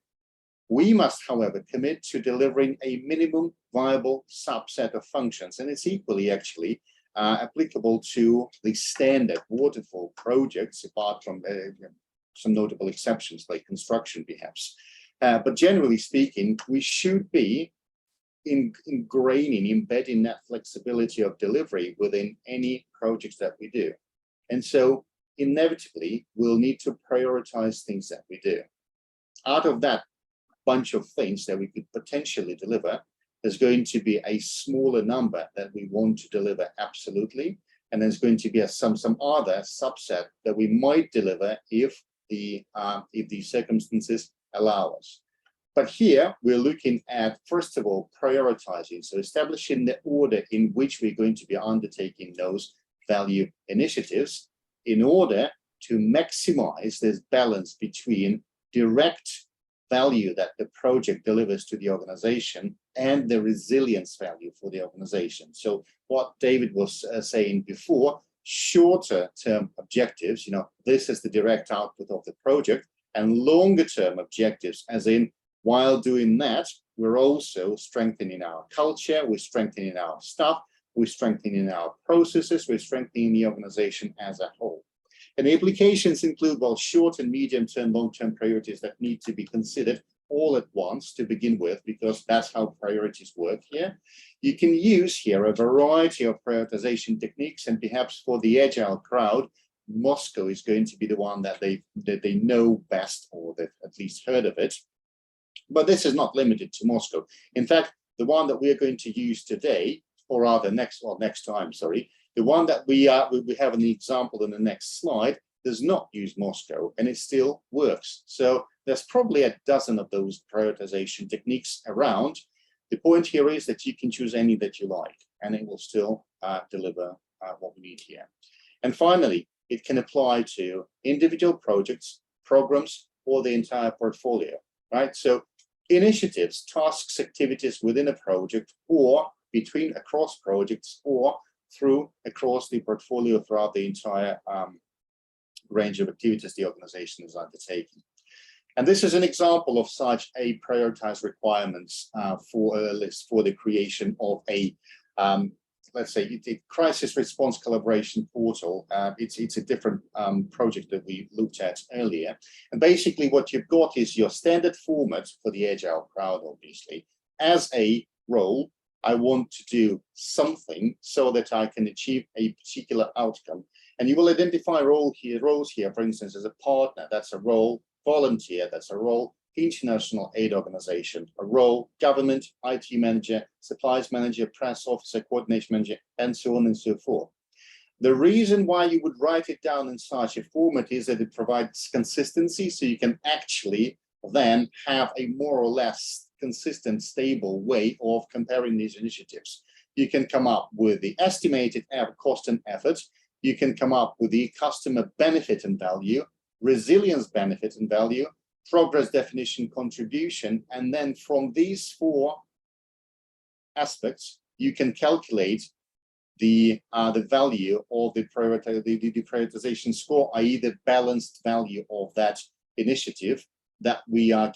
We must, however, commit to delivering a minimum viable subset of functions. And it's equally actually applicable to the standard waterfall projects, apart from some notable exceptions like construction perhaps. But generally speaking, we should be embedding that flexibility of delivery within any projects that we do. And so inevitably, we'll need to prioritize things that we do. Out of that bunch of things that we could potentially deliver, there's going to be a smaller number that we want to deliver absolutely. And there's going to be some other subset that we might deliver if the circumstances allow us. But here we're looking at, first of all, prioritizing. So establishing the order in which we're going to be undertaking those value initiatives in order to maximize this balance between direct value that the project delivers to the organization and the resilience value for the organization. So what David was saying before, shorter term objectives, this is the direct output of the project, and longer term objectives, as in, while doing that, we're also strengthening our culture, we're strengthening our staff, we're strengthening our processes, we're strengthening the organization as a whole. And the implications include both short and medium-term, long-term priorities that need to be considered all at once to begin with, because that's how priorities work here. You can use here a variety of prioritization techniques, and perhaps for the agile crowd, Moscow is going to be the one that they know best, or they've at least heard of it. But this is not limited to Moscow. In fact, the one that we are going to use today, or rather next time, sorry, the one that we have an example in the next slide does not use Moscow, and it still works. So there's probably a dozen of those prioritization techniques around. The point here is that you can choose any that you like, and it will still deliver what we need here. And finally, it can apply to individual projects, programs, or the entire portfolio, right? So initiatives, tasks, activities within a project, or across projects, or across the portfolio throughout the entire range of activities the organization is undertaking. And this is an example of such a prioritized requirements for a list for the creation of a, let's say, the crisis response collaboration portal. It's a different project that we looked at earlier. And basically what you've got is your standard format for the agile crowd, obviously, as a role. I want to do something so that I can achieve a particular outcome. And you will identify roles here, for instance, as a partner, that's a role, volunteer, that's a role, international aid organization, a role, government, IT manager, supplies manager, press officer, coordination manager, and so on and so forth. The reason why you would write it down in such a format is that it provides consistency, so you can actually then have a more or less consistent, stable way of comparing these initiatives. You can come up with the estimated cost and effort. You can come up with the customer benefit and value, resilience benefit and value, progress definition contribution, and then from these four aspects, you can calculate the value of the prioritization score, i.e. the balanced value of that initiative that we are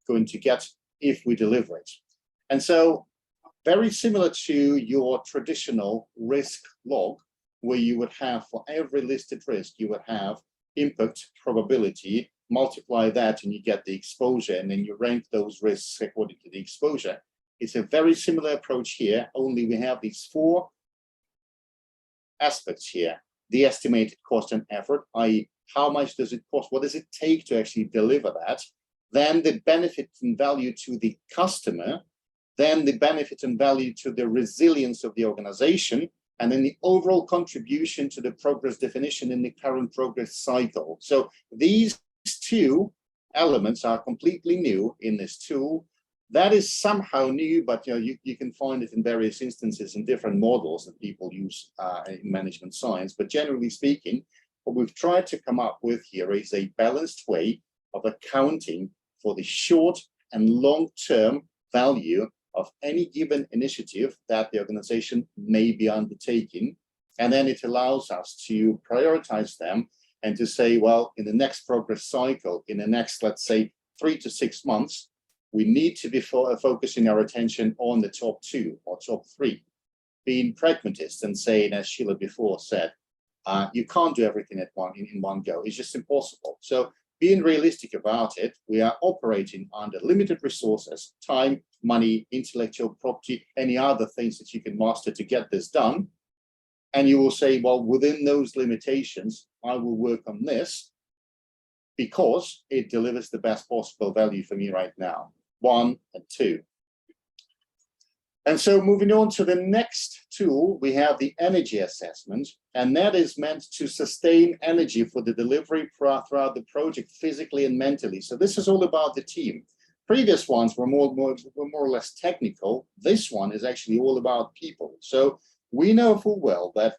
going to get if we deliver it. And so very similar to your traditional risk log, where you would have for every listed risk, you would have impact, probability, multiply that and you get the exposure, and then you rank those risks according to the exposure. It's a very similar approach here, only we have these 4 aspects here. The estimated cost and effort, i.e. how much does it cost? What does it take to actually deliver that? Then the benefit and value to the customer, then the benefit and value to the resilience of the organization, and then the overall contribution to the progress definition in the current progress cycle. So these 2 elements are completely new in this tool. That is somehow new, but you can find it in various instances in different models that people use in management science. But generally speaking, what we've tried to come up with here is a balanced way of accounting for the short and long-term value of any given initiative that the organization may be undertaking. And then it allows us to prioritize them and to say, well, in the next progress cycle, in the next, let's say, 3 to 6 months, we need to be focusing our attention on the top 2 or top 3. Being pragmatists and saying, as Sheila before said, you can't do everything in one go. It's just impossible. So being realistic about it, we are operating under limited resources, time, money, intellectual property, any other things that you can master to get this done. And you will say, well, within those limitations, I will work on this because it delivers the best possible value for me right now. 1 and 2. And so moving on to the next tool, we have the energy assessment, and that is meant to sustain energy for the delivery throughout the project physically and mentally. So this is all about the team. Previous ones were more or less technical. This one is actually all about people. So we know full well that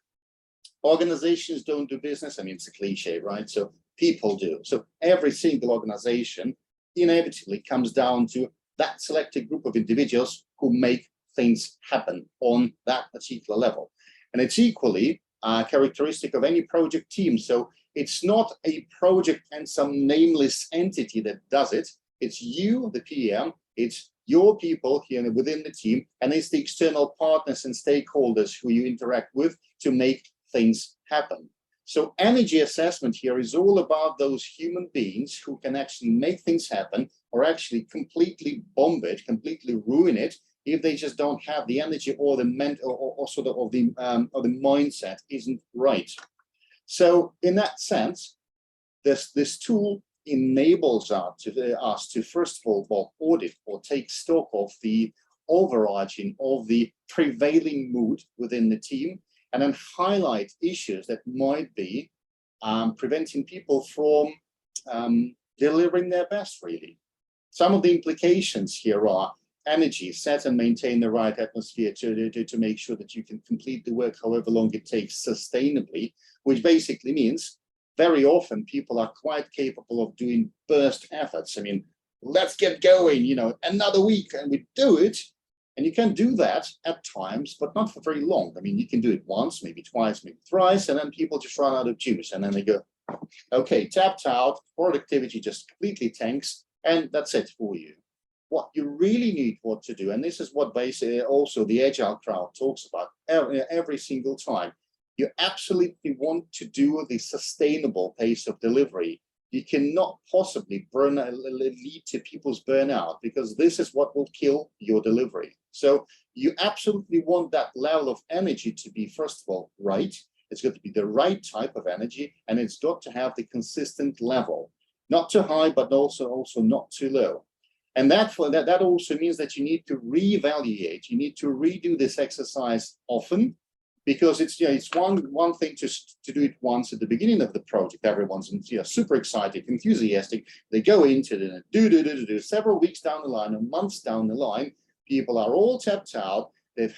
organizations don't do business. I mean, it's a cliche, right? So people do. So every single organization inevitably comes down to that selected group of individuals who make things happen on that particular level. And it's equally characteristic of any project team. So it's not a project and some nameless entity that does it. It's you, the PM, it's your people here within the team, and it's the external partners and stakeholders who you interact with to make things happen. So energy assessment here is all about those human beings who can actually make things happen or actually completely bomb it, completely ruin it if they just don't have the energy or the the mindset isn't right. So in that sense, this tool enables us to first of all audit or take stock of the overarching of the prevailing mood within the team, and then highlight issues that might be preventing people from delivering their best, really. Some of the implications here are energy, set and maintain the right atmosphere to make sure that you can complete the work however long it takes sustainably, which basically means very often people are quite capable of doing burst efforts. I mean, let's get going, another week, and we do it. And you can do that at times, but not for very long. I mean, you can do it once, maybe twice, maybe thrice, and then people just run out of juice. And then they go, okay, tapped out, productivity just completely tanks, and that's it for you. What you really need to do, and this is what basically also the agile crowd talks about every single time, you absolutely want to do the sustainable pace of delivery. You cannot possibly lead to people's burnout, because this is what will kill your delivery. So you absolutely want that level of energy to be, first of all, right. It's got to be the right type of energy, and it's got to have the consistent level, not too high, but also not too low. And that also means that you need to reevaluate. You need to redo this exercise often, because it's one thing to do it once at the beginning of the project. Everyone's super excited, enthusiastic. They go into it and do. Several weeks down the line, or months down the line, people are all tapped out. They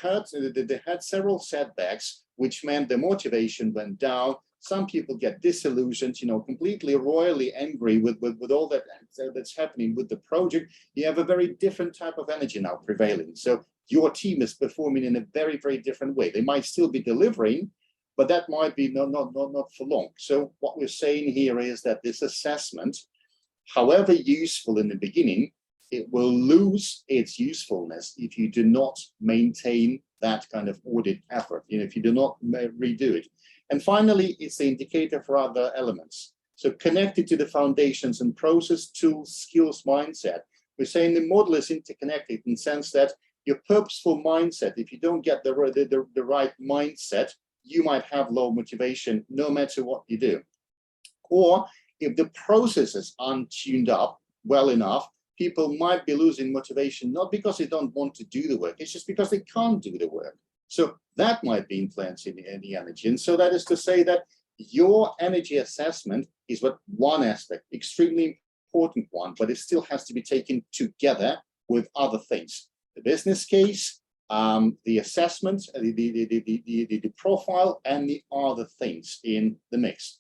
had several setbacks, which meant the motivation went down. Some people get disillusioned, completely royally angry with all that's happening with the project. You have a very different type of energy now prevailing. So your team is performing in a very, very different way. They might still be delivering, but that might be not for long. So what we're saying here is that this assessment, however useful in the beginning, it will lose its usefulness if you do not maintain that kind of audit effort, if you do not redo it. And finally, it's the indicator for other elements. So connected to the foundations and process, tools, skills, mindset. We're saying the model is interconnected in the sense that your purposeful mindset, if you don't get the right mindset, you might have low motivation no matter what you do. Or if the processes aren't tuned up well enough, people might be losing motivation, not because they don't want to do the work, it's just because they can't do the work. So that might be influencing the energy. And so that is to say that your energy assessment is what one aspect, extremely important one, but it still has to be taken together with other things. The business case, the assessment, the profile, and the other things in the mix.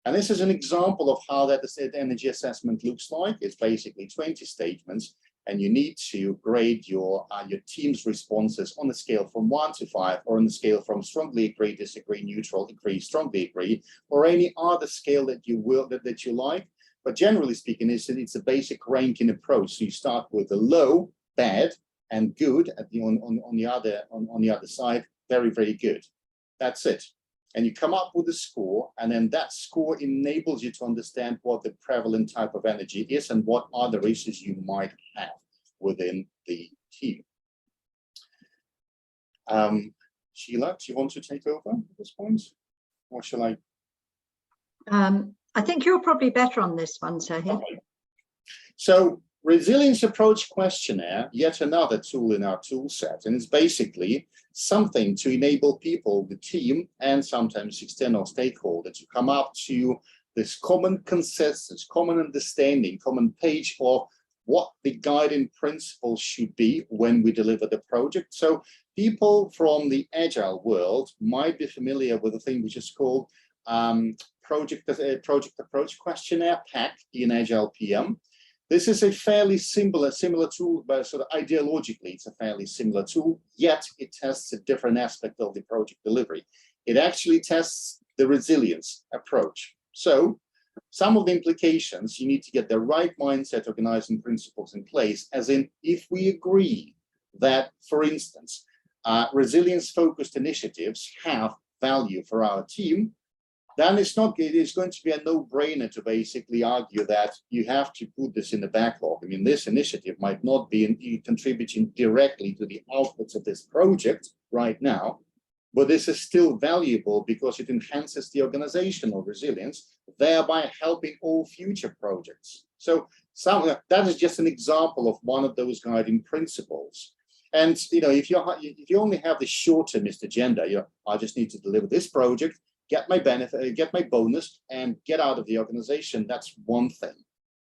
And this is an example of how that energy assessment looks like. It's basically 20 statements, and you need to grade your team's responses on a scale from 1 to 5, or on the scale from strongly agree, disagree, neutral, agree, strongly agree, or any other scale that you like. But generally speaking, it's a basic ranking approach. So you start with the low, bad, and good at on the other side, very, very good. That's it. And you come up with a score, and then that score enables you to understand what the prevalent type of energy is and what other issues you might have within the team. Sheila, do you want to take over at this point, or shall I? I think you're probably better on this one, Serge. Okay. So, Resilience Approach Questionnaire, yet another tool in our tool set, and it's basically something to enable people, the team, and sometimes external stakeholders to come up to this common consensus, common understanding, common page of what the guiding principles should be when we deliver the project. So people from the agile world might be familiar with a thing which is called project approach questionnaire, PAC, in Agile PM. This is a fairly similar tool, but sort of ideologically, it's a fairly similar tool, yet it tests a different aspect of the project delivery. It actually tests the resilience approach. So some of the implications, you need to get the right mindset, organizing principles in place, as in, if we agree that, for instance, resilience-focused initiatives have value for our team, then it is going to be a no-brainer to basically argue that you have to put this in the backlog. I mean, this initiative might not be contributing directly to the outputs of this project right now, but this is still valuable because it enhances the organizational resilience, thereby helping all future projects. So that is just an example of one of those guiding principles. And if you only have the short-termist agenda, I just need to deliver this project, get my benefit, get my bonus, and get out of the organization, that's one thing.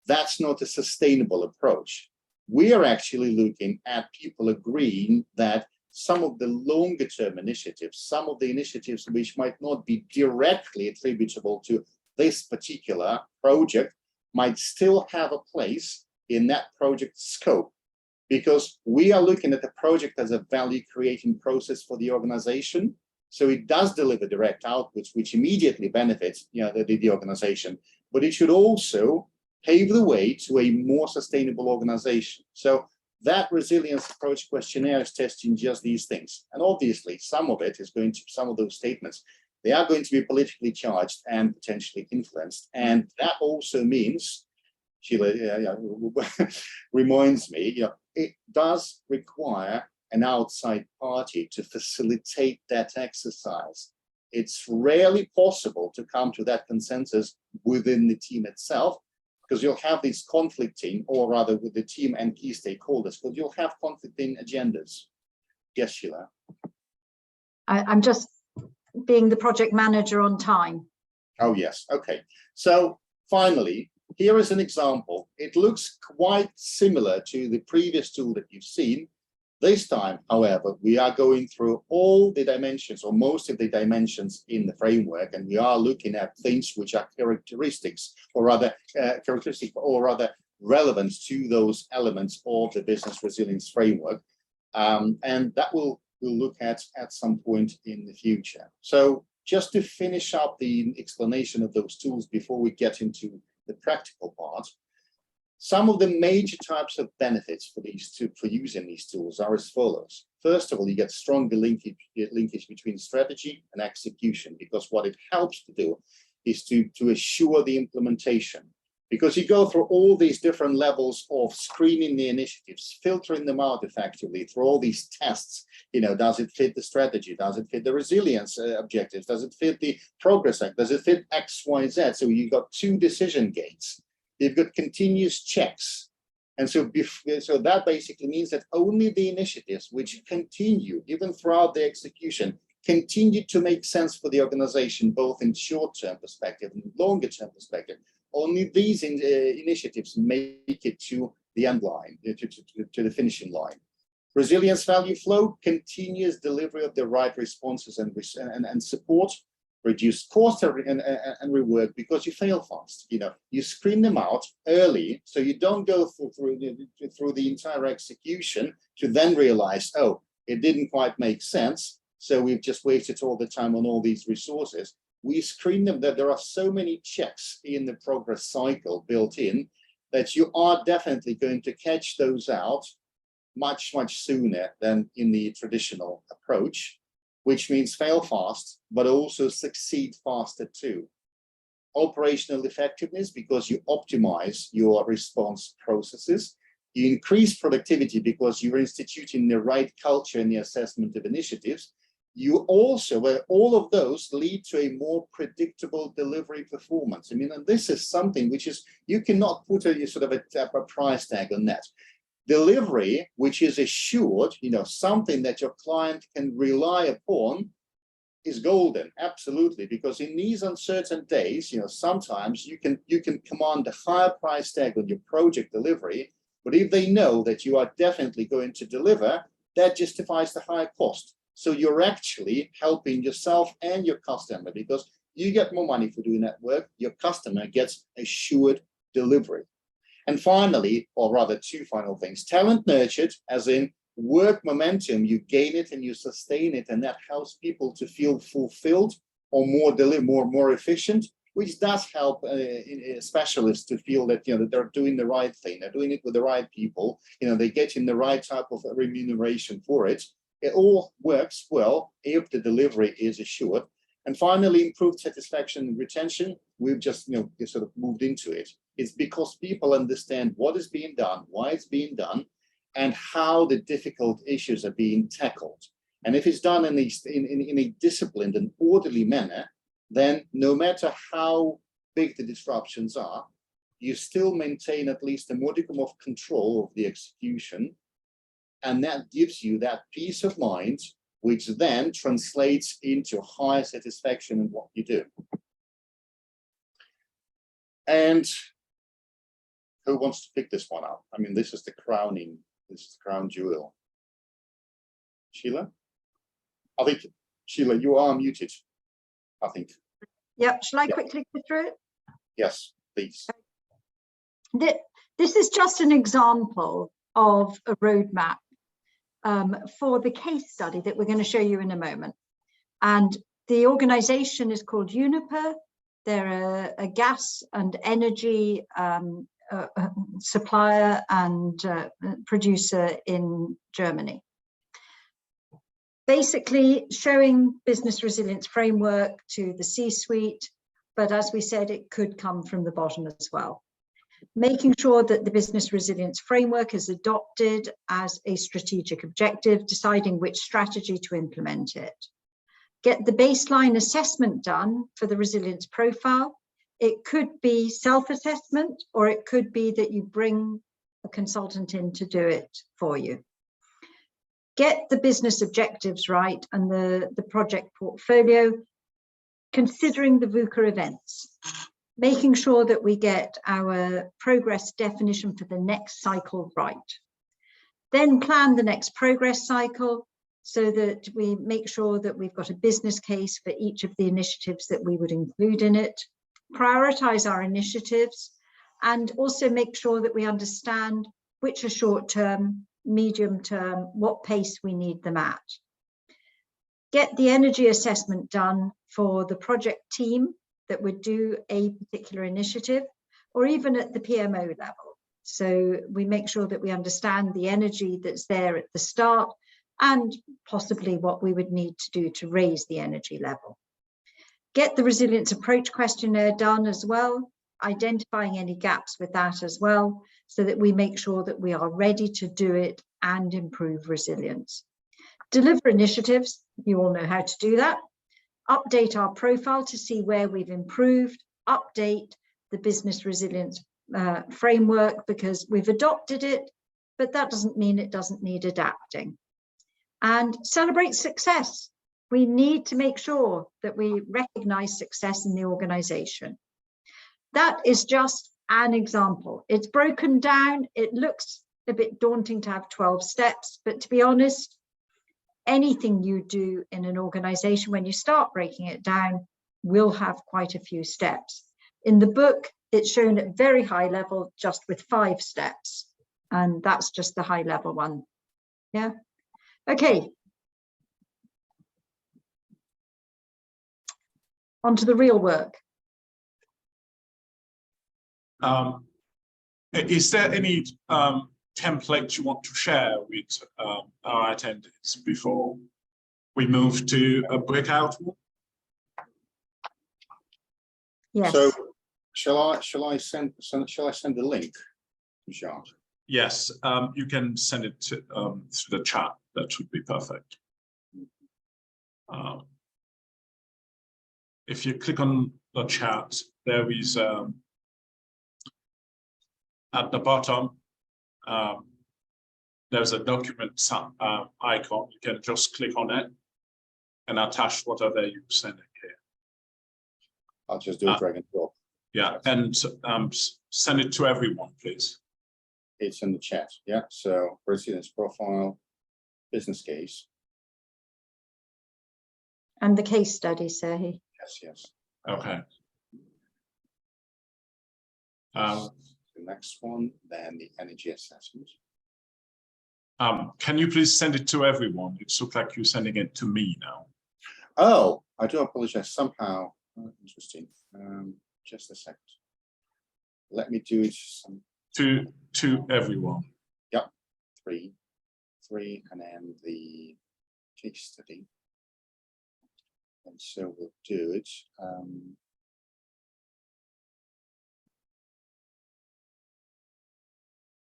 That's not a sustainable approach. We are actually looking at people agreeing that some of the longer term initiatives, some of the initiatives which might not be directly attributable to this particular project, might still have a place in that project scope, because we are looking at the project as a value creating process for the organization. So it does deliver direct outputs, which immediately benefits the organization, but it should also pave the way to a more sustainable organization. So that resilience approach questionnaire is testing just these things. And obviously, some of those statements, they are going to be politically charged and potentially influenced. And that also means, Sheila reminds me, it does require an outside party to facilitate that exercise. It's rarely possible to come to that consensus within the team itself, because you'll have these conflicting, or rather with the team and key stakeholders, but you'll have conflicting agendas. Yes, Sheila. I'm just being the project manager on time. Oh, yes. Okay. So finally, here is an example. It looks quite similar to the previous tool that you've seen. This time, however, we are going through all the dimensions, or most of the dimensions in the framework, and we are looking at things which are characteristics, or rather relevant to those elements of the business resilience framework, and that we'll look at some point in the future. So just to finish up the explanation of those tools before we get into the practical part, some of the major types of benefits for using these tools are as follows. First of all, you get stronger linkage between strategy and execution, because what it helps to do is to assure the implementation. Because you go through all these different levels of screening the initiatives, filtering them out effectively through all these tests. You know, does it fit the strategy? Does it fit the resilience objectives? Does it fit the progress act? Does it fit X, Y, Z? So you've got 2 decision gates. You've got continuous checks. And so that basically means that only the initiatives which continue, even throughout the execution, continue to make sense for the organization, both in short-term perspective and longer-term perspective. Only these initiatives make it to the end line, to the finishing line. Resilience value flow, continuous delivery of the right responses and support, reduce cost and rework, because you fail fast. You know, you screen them out early, so you don't go through the entire execution to then realize, oh, it didn't quite make sense, so we've just wasted all the time on all these resources. We screen them, that there are so many checks in the progress cycle built in that you are definitely going to catch those out much sooner than in the traditional approach, which means fail fast, but also succeed faster too. Operational effectiveness, because you optimize your response processes. You increase productivity because you're instituting the right culture in the assessment of initiatives. You also, where all of those lead to a more predictable delivery performance. I mean, and this is something which is, you cannot put a sort of a price tag on that. Delivery, which is assured, you know, something that your client can rely upon, is golden, absolutely, because in these uncertain days, you know, sometimes you can command a higher price tag on your project delivery, but if they know that you are definitely going to deliver, that justifies the higher cost. So you're actually helping yourself and your customer, because you get more money for doing that work, your customer gets assured delivery. And finally, or rather 2 final things, talent nurtured, as in work momentum, you gain it and you sustain it, and that helps people to feel fulfilled or more efficient, which does help specialists to feel that, you know, that they're doing the right thing, they're doing it with the right people, you know, they're getting the right type of remuneration for it. It all works well if the delivery is assured. And finally, improved satisfaction and retention. We've just, you know, sort of moved into it. It's because people understand what is being done, why it's being done, and how the difficult issues are being tackled. And if it's done in a disciplined and orderly manner, then no matter how big the disruptions are, you still maintain at least a modicum of control of the execution. And that gives you that peace of mind, which then translates into higher satisfaction in what you do. And who wants to pick this one up? I mean, this is the crown jewel. Sheila? I think, Sheila, you are muted, I think. Yep, shall I quickly go through it? Yes, please. This is just an example of a roadmap for the case study that we're going to show you in a moment. And the organization is called Uniper. They're a gas and energy supplier and producer in Germany. Basically showing business resilience framework to the C-suite, but as we said, it could come from the bottom as well. Making sure that the business resilience framework is adopted as a strategic objective, deciding which strategy to implement it. Get the baseline assessment done for the resilience profile. It could be self-assessment, or it could be that you bring a consultant in to do it for you. Get the business objectives right and the project portfolio, considering the VUCA events. Making sure that we get our progress definition for the next cycle right. Then plan the next progress cycle so that we make sure that we've got a business case for each of the initiatives that we would include in it. Prioritize our initiatives and also make sure that we understand which are short-term, medium-term, what pace we need them at. Get the energy assessment done for the project team that would do a particular initiative, or even at the PMO level. So we make sure that we understand the energy that's there at the start and possibly what we would need to do to raise the energy level. Get the resilience approach questionnaire done as well, identifying any gaps with that as well, so that we make sure that we are ready to do it and improve resilience. Deliver initiatives, you all know how to do that. Update our profile to see where we've improved, update the business resilience framework because we've adopted it, but that doesn't mean it doesn't need adapting. And celebrate success. We need to make sure that we recognize success in the organization. That is just an example. It's broken down. It looks a bit daunting to have 12 steps, but to be honest, anything you do in an organization, when you start breaking it down, will have quite a few steps. In the book, it's shown at very high level, just with 5 steps. And that's just the high level one. Yeah. Okay. On to the real work. Is there any template you want to share with our attendees before we move to a breakout? Yes. So shall I send the link to Jacques? Yes, you can send it to, through the chat. That would be perfect. If you click on the chat, there is at the bottom, there's a document icon. You can just click on it and attach whatever you're sending here. I'll just do a drag and drop. Yeah, and send it to everyone, please. It's in the chat. Yeah. So resilience profile, business case. And the case study, Serge. Yes. Okay. The next one, then the energy assessment. Can you please send it to everyone? It looks like you're sending it to me now. Oh, I do apologize. Somehow, interesting. Just a second. Let me do it. To everyone. Yep. Three, and then the case study. And so we'll do it.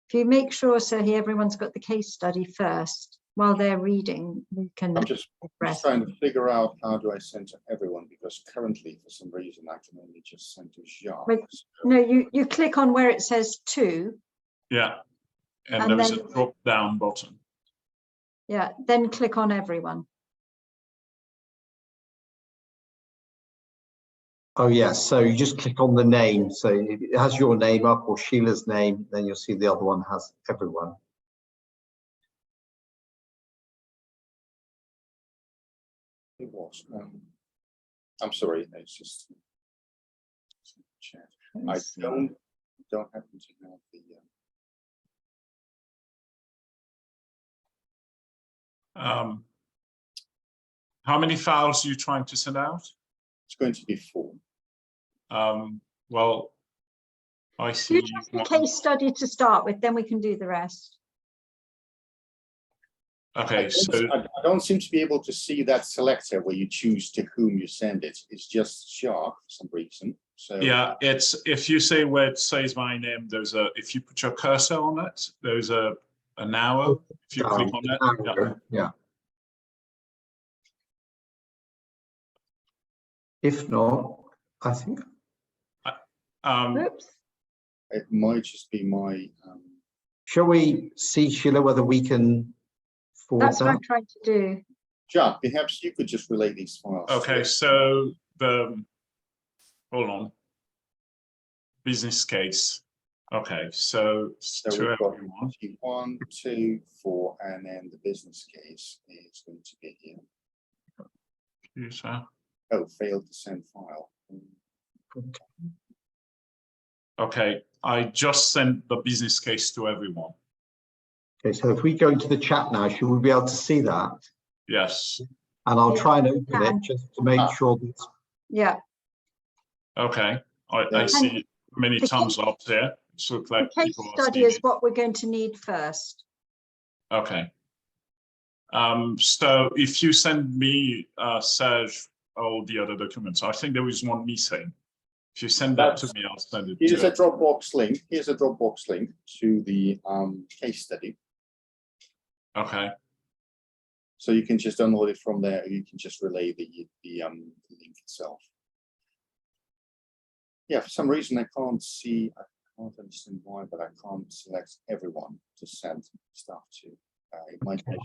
If you make sure, Serge, everyone's got the case study first, while they're reading, we can. I'm just trying to figure out how do I send to everyone, because currently, for some reason, I can only just send to Jacques. Wait, no, you click on where it says to. Yeah, and there is a drop down button. Yeah, then click on everyone. Oh yes, so you just click on the name. So it has your name up or Sheila's name, then you'll see the other one has everyone. It was. I'm sorry, it's just chat. I don't happen to have the. How many files are you trying to send out? It's going to be 4. Well, I see. You just the case study to start with, then we can do the rest. Okay, so I don't seem to be able to see that selector where you choose to whom you send it. It's just Jacques for some reason. So yeah, it's if you say where it says my name, there's a if you put your cursor on it, there's an arrow. If you click on it, yeah. If not, I think. Oops. it might just be my. Shall we see, Sheila, whether we can forward That's what I'm trying to do. Jacques, perhaps you could just relay these files. okay, so the hold on. Business case. Okay, so So to we've got everyone. 1, 2, 4, and then the business case is going to be here. User. Oh, failed to send file. Okay, I just sent the business case to everyone. Okay, so if we go into the chat now, should we be able to see that? Yes. And I'll Yeah, try and we open can. it just to make sure that. Yeah. Okay, I see many thumbs up there. So like The case people study is what we're going to need first. Okay. So if you send me, Serge, all the other documents. I think there is one missing. If you send that to me, I'll send it Here's to a Dropbox link. Here's a Dropbox link to the case study. Okay. So you can just download it from there. You can just relay the link itself. Yeah, for some reason I can't see. I can't understand why, but I can't select everyone to send stuff to. It might be.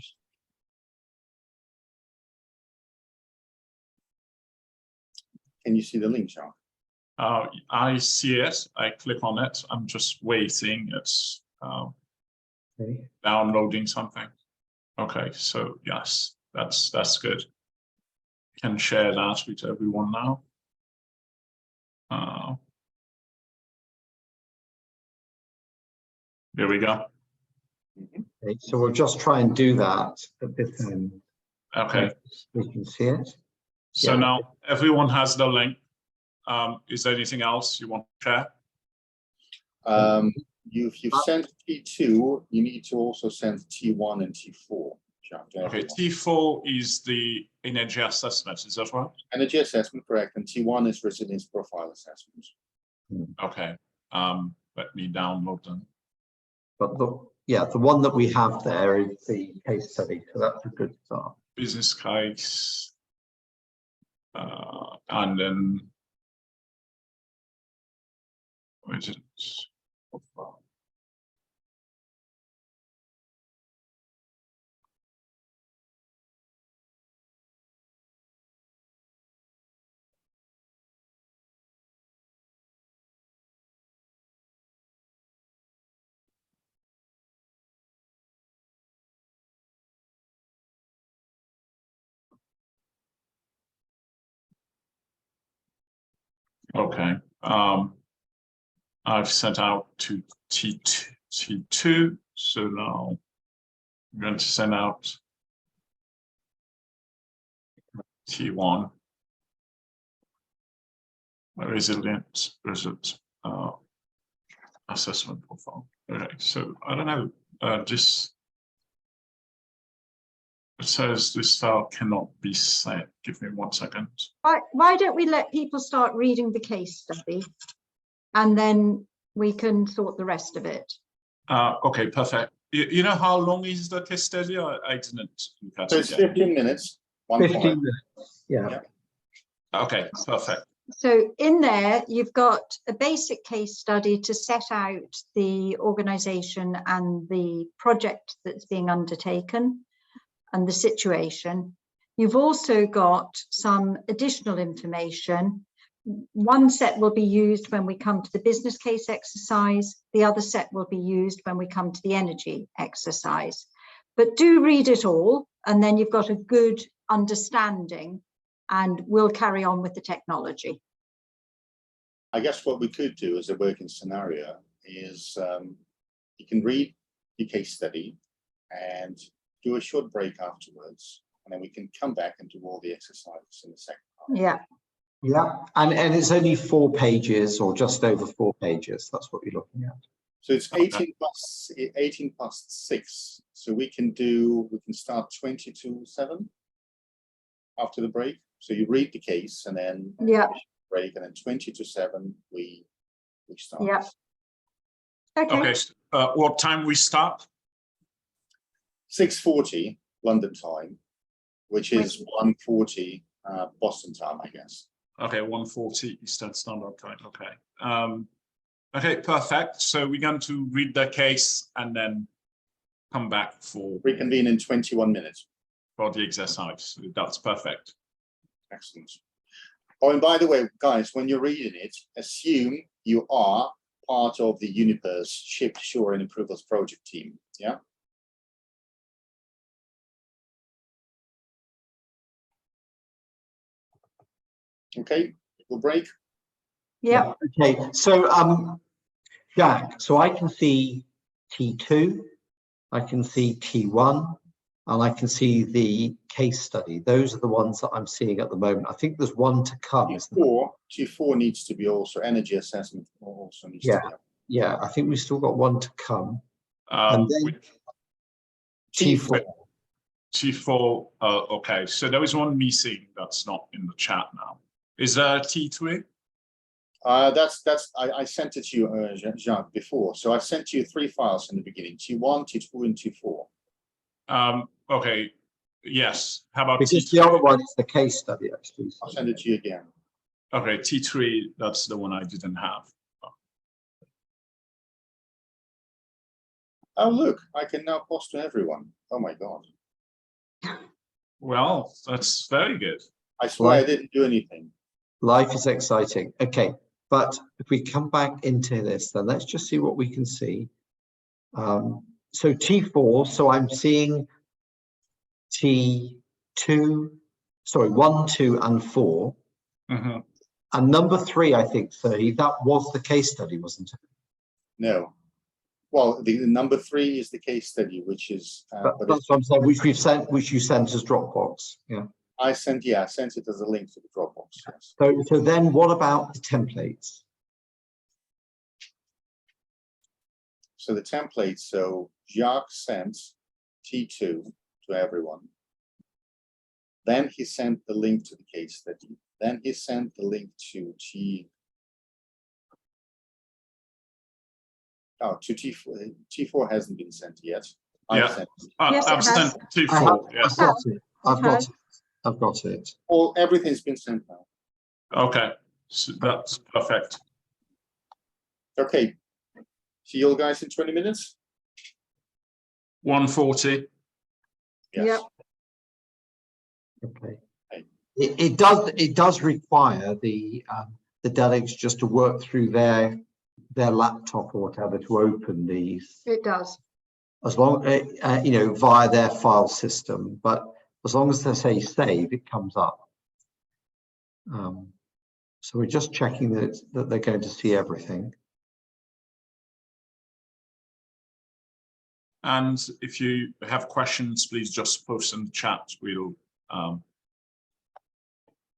Can you see the link, Jacques? I see it. I click on it. I'm just waiting. It's Okay. downloading something. Okay, so yes, that's good. Can share that with everyone now. There we go. Okay, so we'll just try and do that at this end. Okay. We can see it. So Yeah. now everyone has the link. Is there anything else you want to share? You've sent T2. You need to also send T1 and T4. Okay, T4 is the energy assessment. Is that right? Energy assessment, correct. And T1 is resilience profile assessment. Okay. Let me download them. But the one that we have there is the case study, so that's a good start. Business case, and then where is it? Okay. I've sent out to T2, so now I'm going to send out T1. Resilient assessment profile. Okay, so I don't know. This it says this file cannot be sent. Give me 1 second. Why don't we let people start reading the case study, and then we can sort the rest of it. Okay, perfect. You know how long is the case study? I didn't look at So it it's yet. 15 minutes. 15 minutes. Yeah. Okay, perfect. So in there, you've got a basic case study to set out the organization and the project that's being undertaken and the situation. You've also got some additional information. One set will be used when we come to the business case exercise. The other set will be used when we come to the energy exercise. But do read it all, and then you've got a good understanding, and we'll carry on with the technology. I guess what we could do as a working scenario is you can read the case study and do a short break afterwards, and then we can come back and do all the exercises in the second part. Yeah. Yeah, and it's only 4 pages or just over 4 pages. That's what you're looking at. So it's 18 past 6. So we can start 20 to 7 after the break. So you read the case and then break, and then 20 to 7 we start. Yeah. Okay. What time we start? 6:40 London time, which is 1:40 Boston time, I guess. Okay, 1:40 Eastern Standard Time. Okay. Okay, perfect. So we're going to read the case and then come back for Reconvene in 21 minutes. For the exercise. That's perfect. Excellent. Oh, and by the way, guys, when you're reading it, assume you are part of the Uniper's Shift, Shore and Improvers project team. Yeah. Okay, we'll break. Yeah. Okay, so Jack, so I can see T2, I can see T1, and I can see the case study. Those are the ones that I'm seeing at the moment. I think there's one to come. T4 needs to be also energy assessment. Also needs to be. Yeah, I think we've still got one to come. And then T4. T4, okay, so there is one missing that's not in the chat now. Is there T3? I sent it to you, Jacques, before. So I sent you 3 files in the beginning: T1, T2, and T4. Okay, yes. How about Because T3? the other one is the case study, actually. I'll send it to you again. Okay, T3, that's the one I didn't have. Oh, look, I can now post to everyone. Oh my God. Well, that's very good. I swear Right. I didn't do anything. Life is exciting. Okay, but if we come back into this, then let's just see what we can see. So T4, so I'm seeing T2, sorry, 1, 2, and 4. Mm-hmm. And number 3, I think, 30, that was the case study, wasn't it? No. Well, the number 3 is the case study, which is. But that's what I'm saying, which we've sent, which you sent as Dropbox. Yeah. I sent it as a link to the Dropbox. Yes. So then what about the templates? So the template, so Jacques sent T2 to everyone. Then he sent the link to the case study. Then he sent the link to T4. T4 hasn't been sent yet. Yeah. I've sent it. Yes, it I've has. sent T4, yes. I've got it. All everything's been sent now. Okay, so that's perfect. Okay. See you all guys in 20 minutes. 1:40. Yes. Yep. Okay. It does require the delegates just to work through their laptop or whatever to open these. It does. As long you know, via their file system, but as long as they say save, it comes up. So we're just checking that they're going to see everything. And if you have questions, please just post in the chat. We'll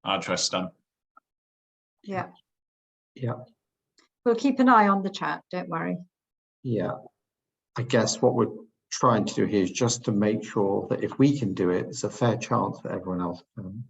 address them. Yeah. Yeah. We'll keep an eye on the chat, don't worry. Yeah. I guess what we're trying to do here is just to make sure that if we can do it, it's a fair chance that everyone else can.